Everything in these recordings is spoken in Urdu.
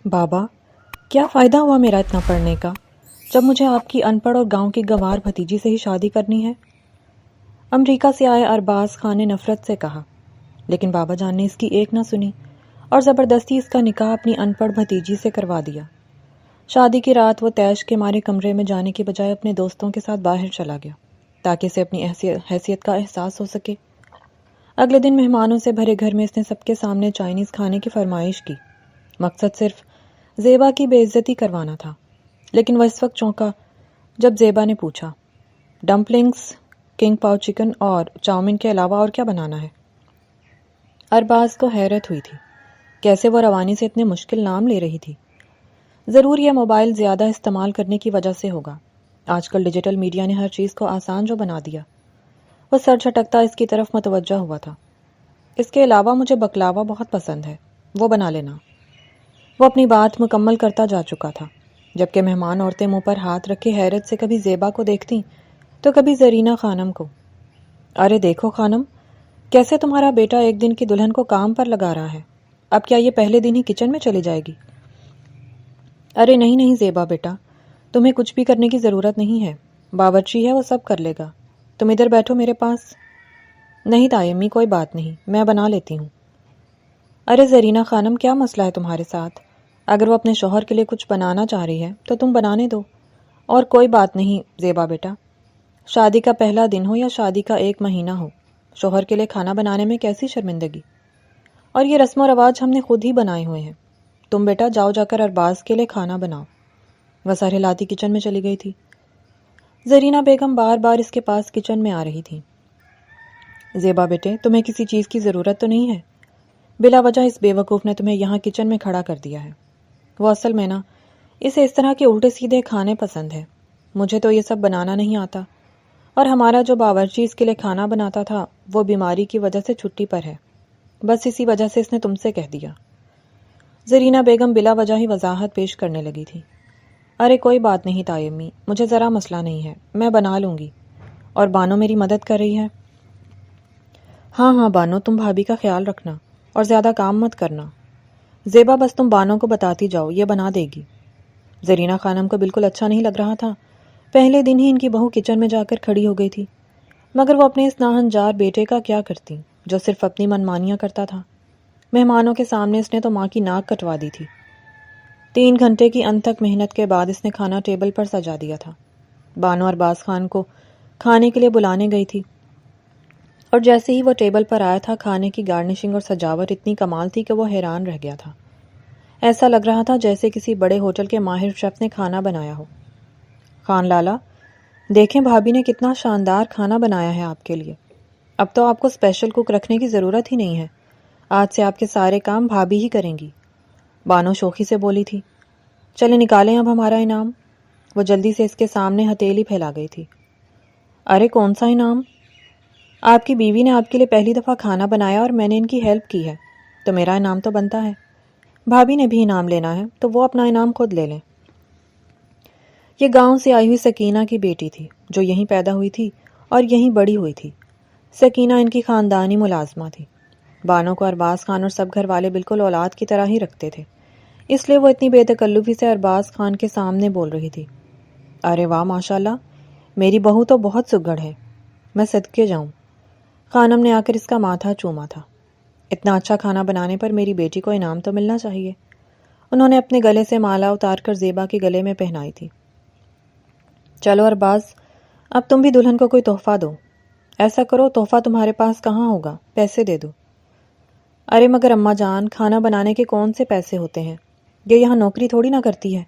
بابا، کیا فائدہ ہوا میرا اتنا پڑھنے کا جب مجھے آپ کی ان پڑھ اور گاؤں کی گنوار بھتیجی سے ہی شادی کرنی ہے؟ امریکہ سے آئے ارباز خان نے نفرت سے کہا، لیکن بابا جان نے اس کی ایک نہ سنی اور زبردستی اس کا نکاح اپنی ان پڑھ بھتیجی سے کروا دیا۔ شادی کی رات وہ تیش کے مارے کمرے میں جانے کے بجائے اپنے دوستوں کے ساتھ باہر چلا گیا تاکہ اسے اپنی حیثیت کا احساس ہو سکے۔ اگلے دن مہمانوں سے بھرے گھر میں اس نے سب کے سامنے چائنیز کھانے کی فرمائش کی۔ مقصد صرف زیبا کی بے عزتی کروانا تھا، لیکن وہ اس وقت چونکا جب زیبا نے پوچھا، ڈمپلنگز، کنگ پاؤ چکن اور چاؤمن کے علاوہ اور کیا بنانا ہے؟ ارباز کو حیرت ہوئی تھی، کیسے وہ روانی سے اتنے مشکل نام لے رہی تھی۔ ضرور یہ موبائل زیادہ استعمال کرنے کی وجہ سے ہوگا۔ آج کل ڈیجیٹل میڈیا نے ہر چیز کو آسان جو بنا دیا۔ وہ سر جھٹکتا اس کی طرف متوجہ ہوا تھا۔ اس کے علاوہ مجھے بکلاوا بہت پسند ہے، وہ بنا لینا۔ وہ اپنی بات مکمل کرتا جا چکا تھا، جبکہ مہمان عورتیں منہ پر ہاتھ رکھے حیرت سے کبھی زیبا کو دیکھتی تو کبھی زرینہ خانم کو۔ ارے دیکھو خانم، کیسے تمہارا بیٹا ایک دن کی دلہن کو کام پر لگا رہا ہے۔ اب کیا یہ پہلے دن ہی کچن میں چلی جائے گی؟ ارے نہیں نہیں زیبا بیٹا، تمہیں کچھ بھی کرنے کی ضرورت نہیں ہے، باورچی ہے وہ سب کر لے گا، تم ادھر بیٹھو میرے پاس۔ نہیں تائی امی، کوئی بات نہیں، میں بنا لیتی ہوں۔ ارے زرینہ خانم، کیا مسئلہ ہے تمہارے ساتھ؟ اگر وہ اپنے شوہر کے لیے کچھ بنانا چاہ رہی ہے تو تم بنانے دو، اور کوئی بات نہیں زیبا بیٹا، شادی کا پہلا دن ہو یا شادی کا 1 مہینہ ہو، شوہر کے لیے کھانا بنانے میں کیسی شرمندگی؟ اور یہ رسم و رواج ہم نے خود ہی بنائے ہوئے ہیں۔ تم بیٹا جاؤ جا کر ارباز کے لیے کھانا بناؤ۔ وہ سر ہلاتی کچن میں چلی گئی تھی۔ زرینہ بیگم بار بار اس کے پاس کچن میں آ رہی تھی۔ زیبا بیٹے، تمہیں کسی چیز کی ضرورت تو نہیں ہے؟ بلا وجہ اس بے وقوف نے تمہیں یہاں کچن میں کھڑا کر دیا ہے۔ وہ اصل میں نا اسے اس طرح کے الٹے سیدھے کھانے پسند ہے۔ مجھے تو یہ سب بنانا نہیں آتا، اور ہمارا جو باورچی اس کے لیے کھانا بناتا تھا وہ بیماری کی وجہ سے چھٹی پر ہے، بس اسی وجہ سے اس نے تم سے کہہ دیا۔ زرینہ بیگم بلا وجہ ہی وضاحت پیش کرنے لگی تھی۔ ارے کوئی بات نہیں تائی امی، مجھے ذرا مسئلہ نہیں ہے، میں بنا لوں گی۔ اور بانو میری مدد کر رہی ہے؟ ہاں ہاں بانو، تم بھابھی کا خیال رکھنا اور زیادہ کام مت کرنا۔ زیبا بس تم بانو کو بتاتی جاؤ، یہ بنا دے گی۔ زرینہ خانم کو بالکل اچھا نہیں لگ رہا تھا۔ پہلے دن ہی ان کی بہو کچن میں جا کر کھڑی ہو گئی تھی، مگر وہ اپنے اس ناہنجار بیٹے کا کیا کرتی جو صرف اپنی منمانیاں کرتا تھا۔ مہمانوں کے سامنے اس نے تو ماں کی ناک کٹوا دی تھی۔ 3 گھنٹے کی انتھک محنت کے بعد اس نے کھانا ٹیبل پر سجا دیا تھا۔ بانو ارباز خان کو کھانے کے لیے بلانے گئی تھی، اور جیسے ہی وہ ٹیبل پر آیا تھا کھانے کی گارنشنگ اور سجاوٹ اتنی کمال تھی کہ وہ حیران رہ گیا تھا۔ ایسا لگ رہا تھا جیسے کسی بڑے ہوٹل کے ماہر شیف نے کھانا بنایا ہو۔ خان لالا، دیکھیں بھابھی نے کتنا شاندار کھانا بنایا ہے آپ کے لیے۔ اب تو آپ کو اسپیشل کوک رکھنے کی ضرورت ہی نہیں ہے، آج سے آپ کے سارے کام بھابھی ہی کریں گی۔ بانو شوخی سے بولی تھی۔ چلے نکالیں اب ہمارا انعام۔ وہ جلدی سے اس کے سامنے ہتھیلی پھیلا گئی تھی۔ ارے کون سا انعام؟ آپ کی بیوی نے آپ کے لیے پہلی دفعہ کھانا بنایا اور میں نے ان کی ہیلپ کی ہے، تو میرا انعام تو بنتا ہے۔ بھابھی نے بھی انعام لینا ہے تو وہ اپنا انعام خود لے لیں۔ یہ گاؤں سے آئی ہوئی سکینہ کی بیٹی تھی، جو یہیں پیدا ہوئی تھی اور یہیں بڑی ہوئی تھی۔ سکینہ ان کی خاندانی ملازمہ تھی۔ بانو کو ارباز خان اور سب گھر والے بالکل اولاد کی طرح ہی رکھتے تھے، اس لیے وہ اتنی بے تکلفی سے ارباز خان کے سامنے بول رہی تھی۔ ارے واہ ماشاءاللہ، میری بہو تو بہت سگڑ ہے، میں صدقے جاؤں۔ خانم نے آ کر اس کا ماتھا چوما تھا۔ اتنا اچھا کھانا بنانے پر میری بیٹی کو انعام تو ملنا چاہیے۔ انہوں نے اپنے گلے سے مالا اتار کر زیبا کے گلے میں پہنائی تھی۔ چلو ارباز، اب تم بھی دلہن کو کوئی تحفہ دو۔ ایسا کرو، تحفہ تمہارے پاس کہاں ہوگا، پیسے دے دو۔ ارے مگر اماں جان، کھانا بنانے کے کون سے پیسے ہوتے ہیں؟ یہ یہاں نوکری تھوڑی نہ کرتی ہے،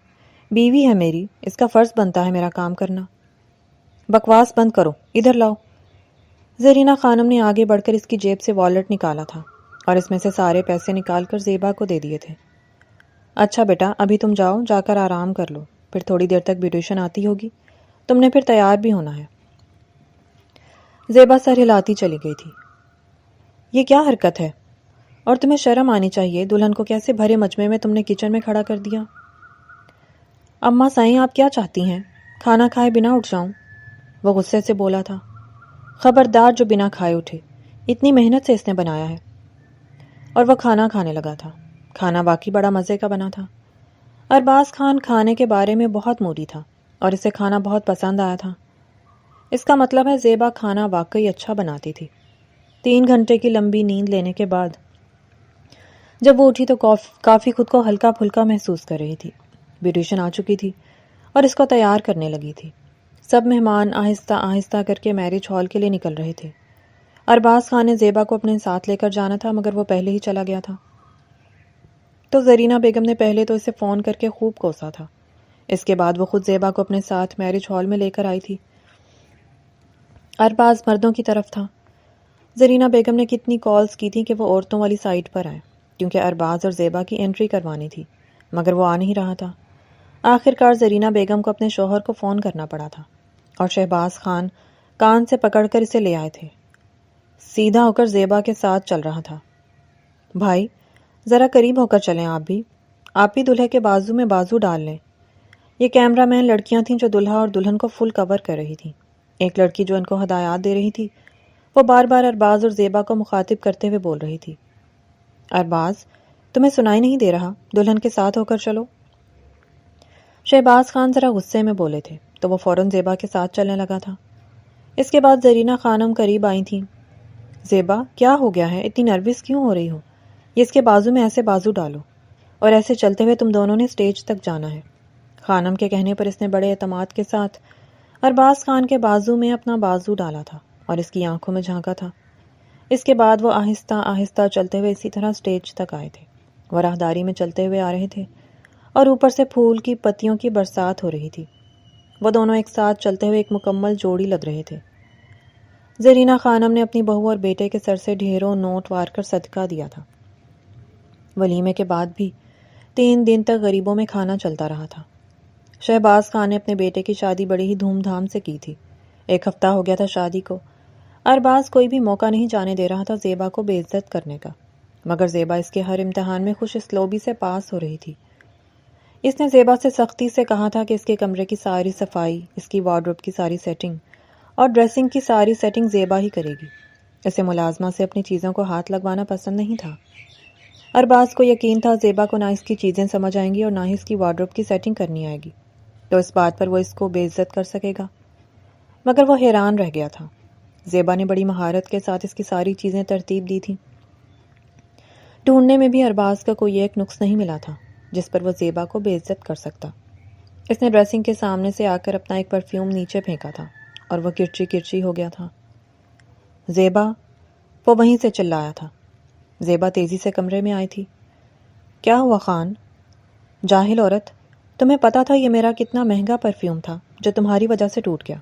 بیوی ہے میری، اس کا فرض بنتا ہے میرا کام کرنا۔ بکواس بند کرو، ادھر لاؤ۔ زرینہ خانم نے آگے بڑھ کر اس کی جیب سے والیٹ نکالا تھا اور اس میں سے سارے پیسے نکال کر زیبا کو دے دیے تھے۔ اچھا بیٹا، ابھی تم جاؤ، جا کر آرام کر لو، پھر تھوڑی دیر تک بیوٹیشن آتی ہوگی، تم نے پھر تیار بھی ہونا ہے۔ زیبا سر ہلاتی چلی گئی تھی۔ یہ کیا حرکت ہے؟ اور تمہیں شرم آنی چاہیے، دلہن کو کیسے بھرے مجمع میں تم نے کچن میں کھڑا کر دیا۔ اماں سائیں، آپ کیا چاہتی ہیں؟ کھانا کھائے بنا اٹھ جاؤں؟ وہ غصے سے بولا تھا۔ خبردار جو بنا کھائے اٹھے، اتنی محنت سے اس نے بنایا ہے۔ اور وہ کھانا کھانے لگا تھا۔ کھانا واقعی بڑا مزے کا بنا تھا۔ ارباز خان کھانے کے بارے میں بہت موری تھا اور اسے کھانا بہت پسند آیا تھا۔ اس کا مطلب ہے زیبا کھانا واقعی اچھا بناتی تھی۔ 3 گھنٹے کی لمبی نیند لینے کے بعد جب وہ اٹھی تو کافی خود کو ہلکا پھلکا محسوس کر رہی تھی۔ بیوٹیشن آ چکی تھی اور اس کو تیار کرنے لگی تھی۔ سب مہمان آہستہ آہستہ کر کے میرج ہال کے لیے نکل رہے تھے۔ ارباز خان نے زیبا کو اپنے ساتھ لے کر جانا تھا مگر وہ پہلے ہی چلا گیا تھا، تو زرینہ بیگم نے پہلے تو اسے فون کر کے خوب کوسا تھا۔ اس کے بعد وہ خود زیبا کو اپنے ساتھ میرج ہال میں لے کر آئی تھی۔ ارباز مردوں کی طرف تھا۔ زرینہ بیگم نے کتنی کالز کی تھی کہ وہ عورتوں والی سائٹ پر آئے کیونکہ ارباز اور زیبا کی انٹری کروانی تھی، مگر وہ آ نہیں رہا تھا۔ آخر کار زرینہ بیگم کو اپنے شوہر کو فون کرنا پڑا تھا اور شہباز خان کان سے پکڑ کر اسے لے آئے تھے۔ سیدھا ہو کر زیبا کے ساتھ چل رہا تھا۔ بھائی ذرا قریب ہو کر چلیں، آپ بھی دلہے کے بازو میں بازو ڈال لیں۔ یہ کیمرہ مین لڑکیاں تھیں جو دلہا اور دلہن کو فل کور کر رہی تھیں۔ ایک لڑکی جو ان کو ہدایات دے رہی تھی وہ بار بار ارباز اور زیبا کو مخاطب کرتے ہوئے بول رہی تھی، ارباز تمہیں سنائی نہیں دے رہا؟ دلہن کے ساتھ ہو کر چلو۔ شہباز خان ذرا غصے میں بولے تھے تو وہ فوراً زیبا کے ساتھ چلنے لگا تھا۔ اس کے بعد زرینہ خانم قریب آئی تھیں۔ زیبا کیا ہو گیا ہے؟ اتنی نروس کیوں ہو رہی ہو؟ یہ اس کے بازو میں ایسے بازو ڈالو اور ایسے چلتے ہوئے تم دونوں نے سٹیج تک جانا ہے۔ خانم کے کہنے پر اس نے بڑے اعتماد کے ساتھ ارباز خان کے بازو میں اپنا بازو ڈالا تھا اور اس کی آنکھوں میں جھانکا تھا۔ اس کے بعد وہ آہستہ آہستہ چلتے ہوئے اسی طرح سٹیج تک آئے تھے۔ وہ راہداری میں چلتے ہوئے آ رہے تھے اور اوپر سے پھول کی پتیوں کی برسات ہو رہی تھی۔ وہ دونوں ایک ساتھ چلتے ہوئے ایک مکمل جوڑی لگ رہے تھے۔ زرینہ خانم نے اپنی بہو اور بیٹے کے سر سے ڈھیروں نوٹ وار کر صدقہ دیا تھا۔ ولیمے کے بعد بھی 3 دن تک غریبوں میں کھانا چلتا رہا تھا۔ شہباز خان نے اپنے بیٹے کی شادی بڑی ہی دھوم دھام سے کی تھی۔ 1 ہفتہ ہو گیا تھا شادی کو۔ ارباز کوئی بھی موقع نہیں جانے دے رہا تھا زیبا کو بے عزت کرنے کا، مگر زیبا اس کے ہر امتحان میں خوش اسلوبی سے پاس ہو رہی تھی۔ اس نے زیبا سے سختی سے کہا تھا کہ اس کے کمرے کی ساری صفائی، اس کی وارڈروب کی ساری سیٹنگ اور ڈریسنگ کی ساری سیٹنگ زیبا ہی کرے گی۔ اسے ملازمہ سے اپنی چیزوں کو ہاتھ لگوانا پسند نہیں تھا۔ ارباز کو یقین تھا زیبا کو نہ اس کی چیزیں سمجھ آئیں گی اور نہ ہی اس کی وارڈروب کی سیٹنگ کرنی آئے گی، تو اس بات پر وہ اس کو بے عزت کر سکے گا۔ مگر وہ حیران رہ گیا تھا۔ زیبا نے بڑی مہارت کے ساتھ اس کی ساری چیزیں ترتیب دی تھیں۔ ڈھونڈنے میں بھی ارباز کا کوئی ایک نقص نہیں ملا تھا جس پر وہ زیبا کو بے عزت کر سکتا۔ اس نے ڈریسنگ کے سامنے سے آ کر اپنا ایک پرفیوم نیچے پھینکا تھا اور وہ کرچی کرچی ہو گیا تھا۔ زیبا، وہ وہیں سے چلایا تھا۔ زیبا تیزی سے کمرے میں آئی تھی۔ کیا ہوا خان؟ جاہل عورت، تمہیں پتا تھا یہ میرا کتنا مہنگا پرفیوم تھا جو تمہاری وجہ سے ٹوٹ گیا۔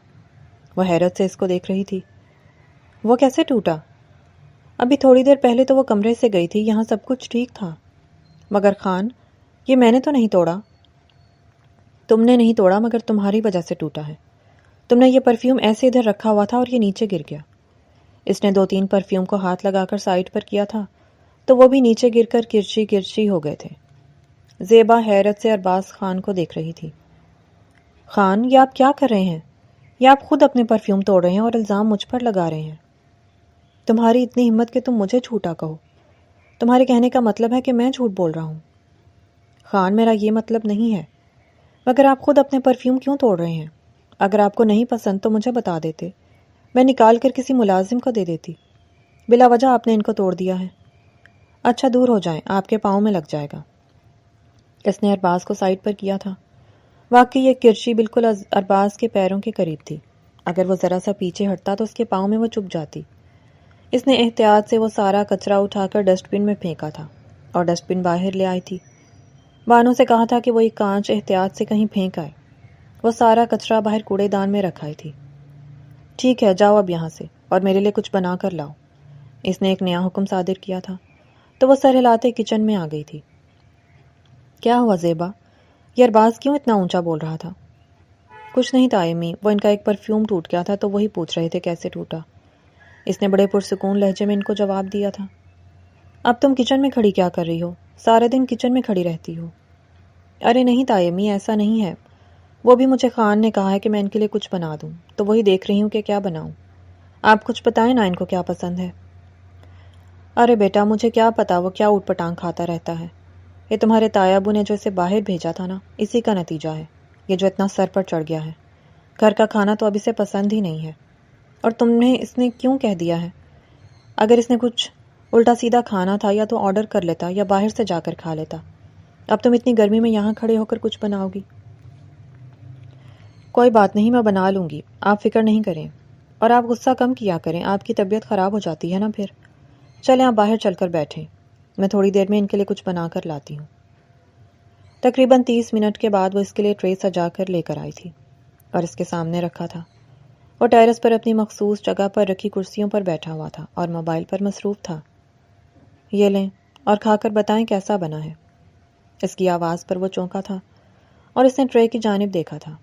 وہ حیرت سے اس کو دیکھ رہی تھی۔ وہ کیسے ٹوٹا؟ ابھی تھوڑی دیر پہلے تو وہ کمرے سے گئی تھی، یہاں سب کچھ ٹھیک تھا۔ مگر خان، یہ میں نے تو نہیں توڑا۔ تم نے نہیں توڑا مگر تمہاری وجہ سے ٹوٹا ہے۔ تم نے یہ پرفیوم ایسے ادھر رکھا ہوا تھا اور یہ نیچے گر گیا۔ اس نے 2-3 پرفیوم کو ہاتھ لگا کر سائڈ پر کیا تھا تو وہ بھی نیچے گر کر کرچی کرچی ہو گئے تھے۔ زیبا حیرت سے ارباز خان کو دیکھ رہی تھی۔ خان، یہ آپ کیا کر رہے ہیں؟ یہ آپ خود اپنے پرفیوم توڑ رہے ہیں اور الزام مجھ پر لگا رہے ہیں۔ تمہاری اتنی ہمت کہ تم مجھے جھوٹا کہو۔ تمہارے کہنے کا مطلب ہے کہ میں جھوٹ بول رہا ہوں۔ خان، میرا یہ مطلب نہیں ہے، مگر آپ خود اپنے پرفیوم کیوں توڑ رہے ہیں؟ اگر آپ کو نہیں پسند تو مجھے بتا دیتے، میں نکال کر کسی ملازم کو دے دیتی۔ بلا وجہ آپ نے ان کو توڑ دیا ہے۔ اچھا دور ہو جائیں، آپ کے پاؤں میں لگ جائے گا۔ اس نے ارباز کو سائڈ پر کیا تھا۔ واقعی یہ کرچی بالکل ارباز کے پیروں کے قریب تھی۔ اگر وہ ذرا سا پیچھے ہٹتا تو اس کے پاؤں میں وہ چبھ جاتی۔ اس نے احتیاط سے وہ سارا کچرا اٹھا کر ڈسٹ بن میں پھینکا تھا اور ڈسٹ بن باہر لے آئی تھی۔ بانو سے کہا تھا کہ وہ ایک کانچ احتیاط سے کہیں پھینک آئے۔ وہ سارا کچرا باہر کوڑے دان میں رکھ آئی تھی۔ ٹھیک ہے، جاؤ اب یہاں سے اور میرے لیے کچھ بنا کر لاؤ۔ اس نے ایک نیا حکم صادر کیا تھا تو وہ سر ہلاتے کچن میں آ گئی تھی۔ کیا ہوا زیبا؟ یہ ارباز کیوں اتنا اونچا بول رہا تھا؟ کچھ نہیں تائمی، وہ ان کا ایک پرفیوم ٹوٹ گیا تھا تو وہی پوچھ رہے تھے کیسے ٹوٹا۔ اس نے بڑے پرسکون لہجے میں ان کو جواب دیا تھا۔ اب تم کچن میں کھڑی کیا کر رہی ہو؟ سارے دن کچن میں کھڑی رہتی ہو۔ ارے نہیں تائمی، ایسا نہیں ہے، وہ بھی مجھے خان نے کہا ہے کہ میں ان کے لیے کچھ بنا دوں، تو وہی دیکھ رہی ہوں کہ کیا بناؤں۔ آپ کچھ بتائیں نا ان کو کیا پسند ہے۔ ارے بیٹا، مجھے کیا پتا وہ کیا اوٹ پٹانگ کھاتا رہتا ہے۔ یہ تمہارے تایا ابو نے جو اسے باہر بھیجا تھا نا، اسی کا نتیجہ ہے، یہ جو اتنا سر پر چڑھ گیا ہے۔ گھر کا کھانا تو اب اسے پسند ہی نہیں ہے۔ اور تم نے اس نے کیوں کہہ دیا ہے؟ اگر اس نے کچھ الٹا سیدھا کھانا تھا یا تو آرڈر کر لیتا یا باہر سے جا کر کھا لیتا۔ اب تم اتنی گرمی میں یہاں کھڑے ہو کر کچھ بناؤ گی؟ کوئی بات نہیں، میں بنا لوں گی، آپ فکر نہیں کریں۔ اور آپ غصہ کم کیا کریں، آپ کی طبیعت خراب ہو جاتی ہے نا پھر۔ چلیں آپ باہر چل کر بیٹھیں، میں تھوڑی دیر میں ان کے لیے کچھ بنا کر لاتی ہوں۔ تقریباً 30 منٹ کے بعد وہ اس کے لیے ٹرے سجا کر لے کر آئی تھی اور اس کے سامنے رکھا تھا۔ وہ ٹیرس پر اپنی مخصوص جگہ پر رکھی کرسیوں پر بیٹھا ہوا تھا اور موبائل پر مصروف تھا۔ یہ لیں اور کھا کر بتائیں کیسا بنا ہے۔ اس کی آواز پر وہ چونکا تھا اور اس نے ٹرے کی جانب دیکھا تھا۔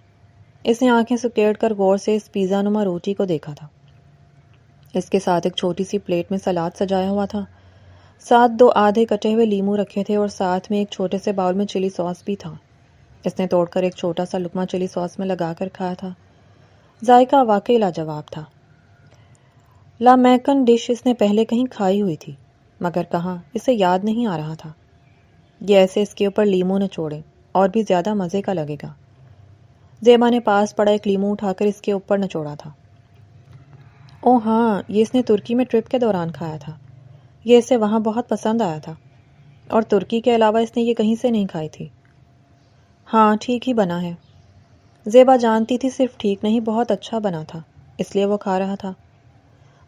اس نے آنکھیں سکیڑ کر غور سے اس پیزا نما روٹی کو دیکھا تھا۔ اس کے ساتھ ایک چھوٹی سی پلیٹ میں سلاد سجایا ہوا تھا، ساتھ 2 آدھے کٹے ہوئے لیمو رکھے تھے اور ساتھ میں ایک چھوٹے سے باؤل میں چلی ساس بھی تھا۔ اس نے توڑ کر ایک چھوٹا سا لقمہ چلی ساس میں لگا کر کھایا تھا۔ ذائقہ واقعی لاجواب تھا۔ لامکن ڈش اس نے پہلے کہیں کھائی ہوئی تھی، مگر کہاں اسے یاد نہیں آ رہا تھا۔ یہ ایسے اس کے اوپر لیمو نچوڑے اور بھی زیادہ مزے کا لگے گا۔ زیبا نے پاس پڑا ایک لیمو اٹھا کر اس کے اوپر نچوڑا تھا۔ او ہاں، یہ اس نے ترکی میں ٹرپ کے دوران کھایا تھا۔ یہ اسے وہاں بہت پسند آیا تھا، اور ترکی کے علاوہ اس نے یہ کہیں سے نہیں کھائی تھی۔ ہاں، ٹھیک ہی بنا ہے۔ زیبا جانتی تھی صرف ٹھیک نہیں، بہت اچھا بنا تھا، اس لیے وہ کھا رہا تھا۔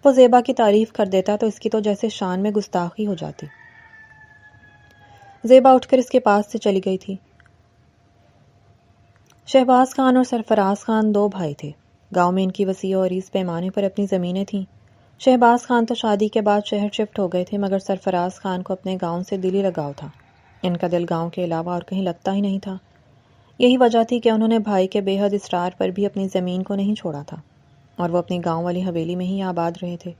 وہ زیبا کی تعریف کر دیتا تو اس کی تو جیسے شان میں گستاخی ہو جاتی۔ زیبا اٹھ کر اس کے پاس سے چلی گئی تھی۔ شہباز خان اور سرفراز خان 2 بھائی تھے۔ گاؤں میں ان کی وسیع و عریض پیمانے پر اپنی زمینیں تھیں۔ شہباز خان تو شادی کے بعد شہر شفٹ ہو گئے تھے، مگر سرفراز خان کو اپنے گاؤں سے دلی لگاؤ تھا۔ ان کا دل گاؤں کے علاوہ اور کہیں لگتا ہی نہیں تھا۔ یہی وجہ تھی کہ انہوں نے بھائی کے بے حد اصرار پر بھی اپنی زمین کو نہیں چھوڑا تھا اور وہ اپنی گاؤں والی حویلی میں ہی آباد رہے تھے۔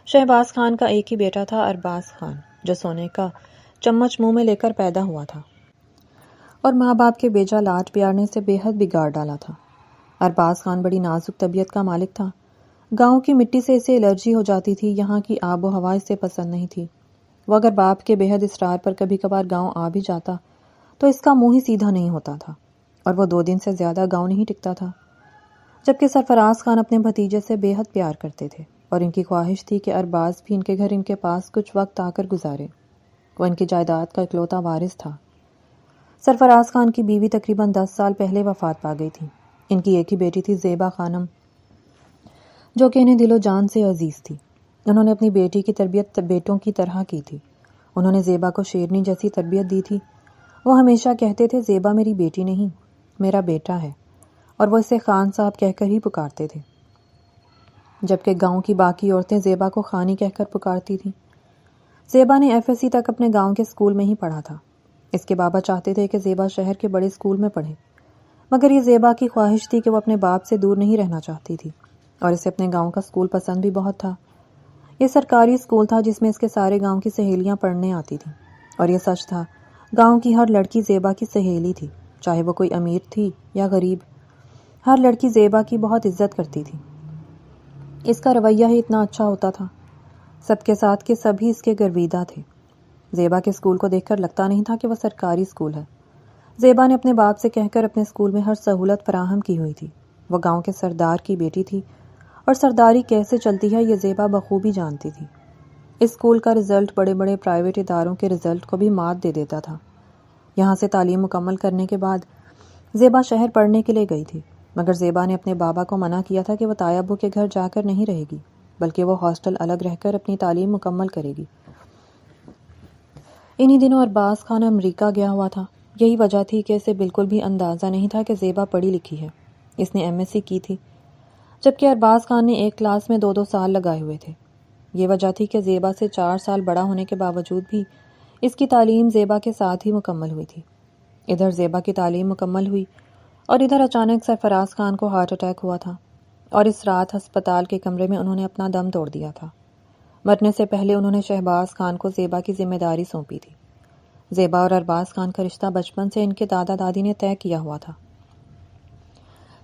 شہباز خان کا ایک ہی بیٹا تھا، ارباز خان، جو سونے کا چمچ منہ میں لے کر پیدا ہوا تھا اور ماں باپ کے بیجا لاڈ پیار نے اسے بے حد بگاڑ ڈالا تھا۔ ارباز خان بڑی نازک طبیعت کا مالک تھا۔ گاؤں کی مٹی سے اسے الرجی ہو جاتی تھی، یہاں کی آب و ہوا اسے پسند نہیں تھی۔ وہ اگر باپ کے بے حد اصرار پر کبھی کبھار گاؤں آ بھی جاتا تو اس کا منہ ہی سیدھا نہیں ہوتا تھا اور وہ 2 دن سے زیادہ گاؤں نہیں ٹکتا تھا۔ جبکہ سرفراز خان اپنے بھتیجے سے بے حد پیار کرتے تھے اور ان کی خواہش تھی کہ ارباز بھی ان کے گھر ان کے پاس کچھ وقت آ کر گزارے۔ وہ ان کی جائیداد کا اکلوتا وارث تھا۔ سرفراز خان کی بیوی تقریباً 10 سال پہلے وفات پا گئی تھی۔ ان کی ایک ہی بیٹی تھی، زیبا خانم، جو کہ انہیں دل و جان سے عزیز تھی۔ انہوں نے اپنی بیٹی کی تربیت بیٹوں کی طرح کی تھی۔ انہوں نے زیبا کو شیرنی جیسی تربیت دی تھی۔ وہ ہمیشہ کہتے تھے، زیبا میری بیٹی نہیں، میرا بیٹا ہے، اور وہ اسے خان صاحب کہہ کر ہی پکارتے تھے، جبکہ گاؤں کی باقی عورتیں زیبا کو خانی کہہ کر پکارتی تھیں۔ زیبا نے FSC تک اپنے گاؤں کے اسکول میں ہی پڑھا تھا۔ اس کے بابا چاہتے تھے کہ زیبا شہر کے بڑے اسکول میں پڑھے، مگر یہ زیبا کی خواہش تھی کہ وہ اپنے باپ سے دور نہیں رہنا چاہتی تھی، اور اسے اپنے گاؤں کا اسکول پسند بھی بہت تھا۔ یہ سرکاری اسکول تھا جس میں اس کے سارے گاؤں کی سہیلیاں پڑھنے آتی تھیں، اور یہ سچ تھا، گاؤں کی ہر لڑکی زیبا کی سہیلی تھی، چاہے وہ کوئی امیر تھی یا غریب۔ ہر لڑکی زیبا کی بہت عزت کرتی تھی۔ اس کا رویہ ہی اتنا اچھا ہوتا تھا، سب کے ساتھ کہ سبھی اس کے گرویدہ تھے۔ زیبا کے اسکول کو دیکھ کر لگتا نہیں تھا کہ وہ سرکاری اسکول ہے۔ زیبا نے اپنے باپ سے کہہ کر اپنے اسکول میں ہر سہولت فراہم کی ہوئی تھی۔ وہ گاؤں کے سردار کی بیٹی تھی اور سرداری کیسے چلتی ہے یہ زیبا بخوبی جانتی تھی۔ اس اسکول کا رزلٹ بڑے بڑے پرائیویٹ اداروں کے رزلٹ کو بھی مات دے دیتا تھا۔ یہاں سے تعلیم مکمل کرنے کے بعد زیبا شہر پڑھنے کے لیے گئی تھی، مگر زیبا نے اپنے بابا کو منع کیا تھا کہ وہ تایا ابو کے گھر جا کر نہیں رہے گی، بلکہ وہ ہاسٹل الگ رہ کر اپنی تعلیم مکمل کرے گی۔ انہی دنوں ارباز خان امریکہ گیا ہوا تھا۔ یہی وجہ تھی کہ اسے بالکل بھی اندازہ نہیں تھا کہ زیبا پڑھی لکھی ہے۔ اس نے MSc کی تھی، جبکہ ارباز خان نے ایک کلاس میں 2 سال لگائے ہوئے تھے۔ یہ وجہ تھی کہ زیبا سے 4 سال بڑا ہونے کے باوجود بھی اس کی تعلیم زیبا کے ساتھ ہی مکمل ہوئی تھی۔ ادھر زیبا کی تعلیم مکمل ہوئی اور ادھر اچانک سرفراز خان کو ہارٹ اٹیک ہوا تھا، اور اس رات ہسپتال کے کمرے میں انہوں نے اپنا دم توڑ دیا تھا۔ مرنے سے پہلے انہوں نے شہباز خان کو زیبا کی ذمہ داری سونپی تھی۔ زیبا اور ارباز خان کا رشتہ بچپن سے ان کے دادا دادی نے طے کیا ہوا تھا،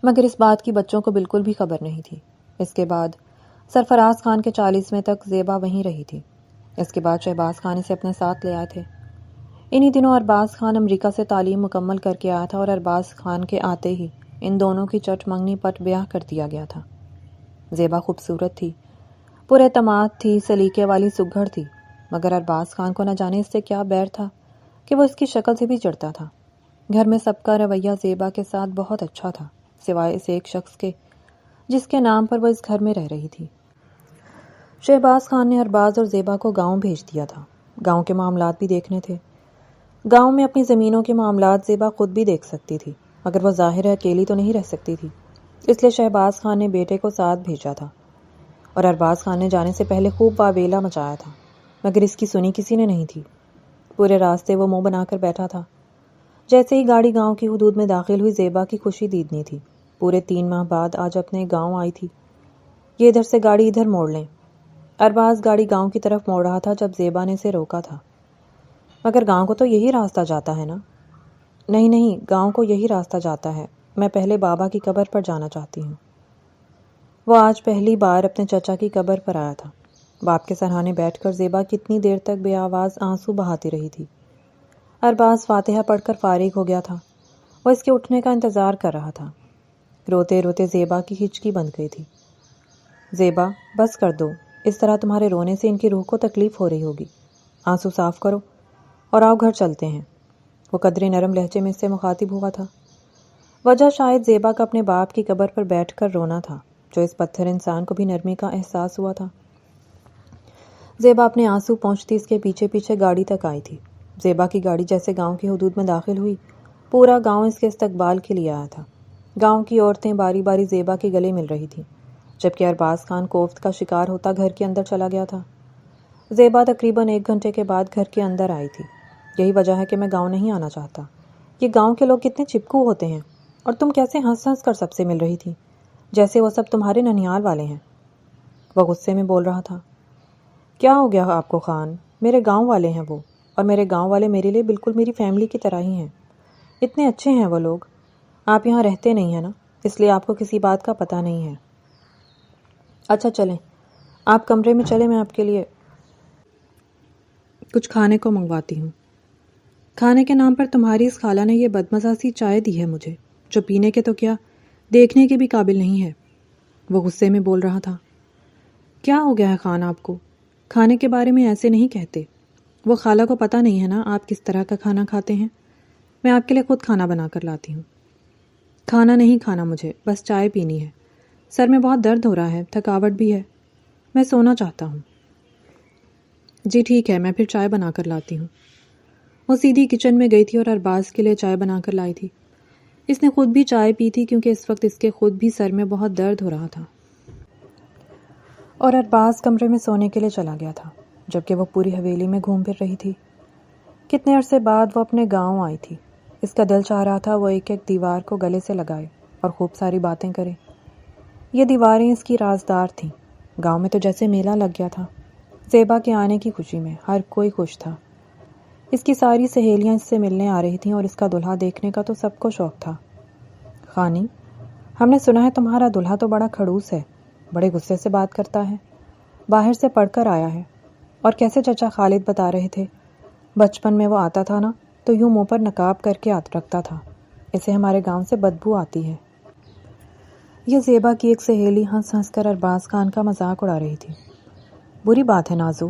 مگر اس بات کی بچوں کو بالکل بھی خبر نہیں تھی۔ اس کے بعد سرفراز خان کے 40ویں تک زیبا وہیں رہی تھی۔ اس کے بعد شہباز خان اسے اپنے ساتھ لے آئے تھے۔ انہی دنوں ارباز خان امریکہ سے تعلیم مکمل کر کے آیا تھا اور ارباز خان کے آتے ہی ان دونوں کی چٹ منگنی پٹ بیاہ کر دیا گیا تھا۔ زیبا خوبصورت تھی، پورے اعتماد تھی، سلیقے والی سگھڑ تھی، مگر ارباز خان کو نہ جانے اس سے کیا بیر تھا کہ وہ اس کی شکل سے بھی چڑھتا تھا۔ گھر میں سب کا رویہ زیبا کے ساتھ بہت اچھا تھا، سوائے اس ایک شخص کے جس کے نام پر وہ اس گھر میں رہ رہی تھی۔ شہباز خان نے ارباز اور زیبا کو گاؤں بھیج دیا تھا، گاؤں کے معاملات بھی دیکھنے تھے۔ گاؤں میں اپنی زمینوں کے معاملات زیبا خود بھی دیکھ سکتی تھی، مگر وہ ظاہر ہے اکیلی تو نہیں رہ سکتی تھی، اس لیے شہباز خان نے بیٹے کو ساتھ بھیجا تھا، اور ارباز خان نے جانے سے پہلے خوب واویلا مچایا تھا، مگر اس کی سنی کسی نے نہیں تھی۔ پورے راستے وہ منہ بنا کر بیٹھا تھا۔ جیسے ہی گاڑی گاؤں کی حدود میں داخل ہوئی، زیبا کی خوشی دیدنی تھی۔ پورے 3 ماہ بعد آج اپنے گاؤں آئی تھی۔ یہ ادھر سے گاڑی ادھر موڑ لیں۔ ارباز گاڑی گاؤں کی طرف موڑ رہا تھا جب زیبا نے اسے روکا تھا۔ مگر گاؤں کو تو یہی راستہ جاتا ہے نا؟ نہیں، گاؤں کو یہی راستہ جاتا ہے، میں پہلے بابا کی قبر پر جانا چاہتی ہوں۔ وہ آج پہلی بار اپنے چچا کی قبر پر آیا تھا۔ باپ کے سرہانے بیٹھ کر زیبا کتنی دیر تک بے آواز آنسو بہاتی رہی تھی۔ ارباز فاتحہ پڑھ کر فارغ ہو گیا تھا، وہ اس کے اٹھنے کا انتظار کر رہا تھا۔ روتے روتے زیبا کی ہچکی بند گئی تھی۔ زیبا، بس کر دو، اس طرح تمہارے رونے سے ان کی روح کو تکلیف ہو رہی ہوگی، آنسو صاف کرو اور آؤ گھر چلتے ہیں۔ وہ قدرے نرم لہجے میں اس سے مخاطب ہوا تھا۔ وجہ شاید زیبا کا اپنے باپ کی قبر پر بیٹھ کر رونا تھا، جو اس پتھر انسان کو بھی نرمی کا احساس ہوا تھا۔ زیبا اپنے آنسو پہنچتی اس کے پیچھے پیچھے گاڑی تک آئی تھی۔ زیبا کی گاڑی جیسے گاؤں کی حدود میں داخل ہوئی، پورا گاؤں اس کے استقبال کے لیے آیا تھا۔ گاؤں کی عورتیں باری باری زیبا کے گلے مل رہی تھیں، جبکہ ارباز خان کوفت کا شکار ہوتا گھر کے اندر چلا گیا تھا۔ زیبا تقریباً 1 گھنٹے کے بعد گھر کے اندر آئی تھی۔ یہی وجہ ہے کہ میں گاؤں نہیں آنا چاہتا۔ یہ گاؤں کے لوگ کتنے چپکو ہوتے ہیں، اور تم کیسے ہنس ہنس کر سب سے مل رہی تھی، جیسے وہ سب تمہارے ننیال والے ہیں۔ وہ غصے میں بول رہا تھا۔ کیا ہو گیا آپ کو خان؟ میرے گاؤں والے ہیں وہ، اور میرے گاؤں والے میرے لیے بالکل میری فیملی کی طرح ہی ہیں۔ اتنے اچھے ہیں وہ لوگ۔ آپ یہاں رہتے نہیں ہیں نا، اس لیے آپ کو کسی بات کا پتہ نہیں ہے۔ اچھا چلیں، آپ کمرے میں چلیں، میں آپ کے لیے کچھ کھانے کو منگواتی ہوں۔ کھانے کے نام پر تمہاری اس خالہ نے یہ بدمزہ سی چائے دی ہے مجھے، جو پینے کے تو کیا دیکھنے کے بھی قابل نہیں ہے۔ وہ غصے میں بول رہا تھا۔ کیا ہو گیا ہے خان آپ کو؟ کھانے کے بارے میں ایسے نہیں کہتے۔ وہ خالہ کو پتہ نہیں ہے نا آپ کس طرح کا کھانا کھاتے ہیں۔ میں آپ کے لیے خود کھانا بنا کر لاتی ہوں۔ کھانا نہیں کھانا مجھے، بس چائے پینی ہے۔ سر میں بہت درد ہو رہا ہے، تھکاوٹ بھی ہے، میں سونا چاہتا ہوں۔ جی ٹھیک ہے، میں پھر چائے بنا کر لاتی ہوں۔ وہ سیدھی کچن میں گئی تھی اور ارباز کے لیے چائے بنا کر لائی تھی۔ اس نے خود بھی چائے پی تھی کیونکہ اس وقت اس کے خود بھی سر میں بہت درد ہو رہا تھا، اور ارباز کمرے میں سونے کے لیے چلا گیا تھا، جبکہ وہ پوری حویلی میں گھوم پھر رہی تھی۔ کتنے عرصے بعد وہ اپنے گاؤں آئی تھی۔ اس کا دل چاہ رہا تھا وہ ایک ایک دیوار کو گلے سے لگائے اور خوب ساری باتیں کرے۔ یہ دیواریں اس کی رازدار تھیں۔ گاؤں میں تو جیسے میلہ لگ گیا تھا۔ زیبا کے آنے کی خوشی میں ہر کوئی خوش تھا۔ اس کی ساری سہیلیاں اس سے ملنے آ رہی تھیں اور اس کا دلہا دیکھنے کا تو سب کو شوق تھا۔ خانی، ہم نے سنا ہے تمہارا دلہا تو بڑا کھڑوس ہے، بڑے غصے سے بات کرتا ہے، باہر سے پڑھ کر آیا ہے، اور کیسے چچا خالد بتا رہے تھے بچپن میں وہ آتا تھا نا تو یوں منہ پر نقاب کر کے رکھتا تھا، اسے ہمارے گاؤں سے بدبو آتی ہے۔ یہ زیبا کی ایک سہیلی ہنس ہنس کر ارباز خان کا مذاق اڑا رہی تھی۔ بری بات ہے نازو،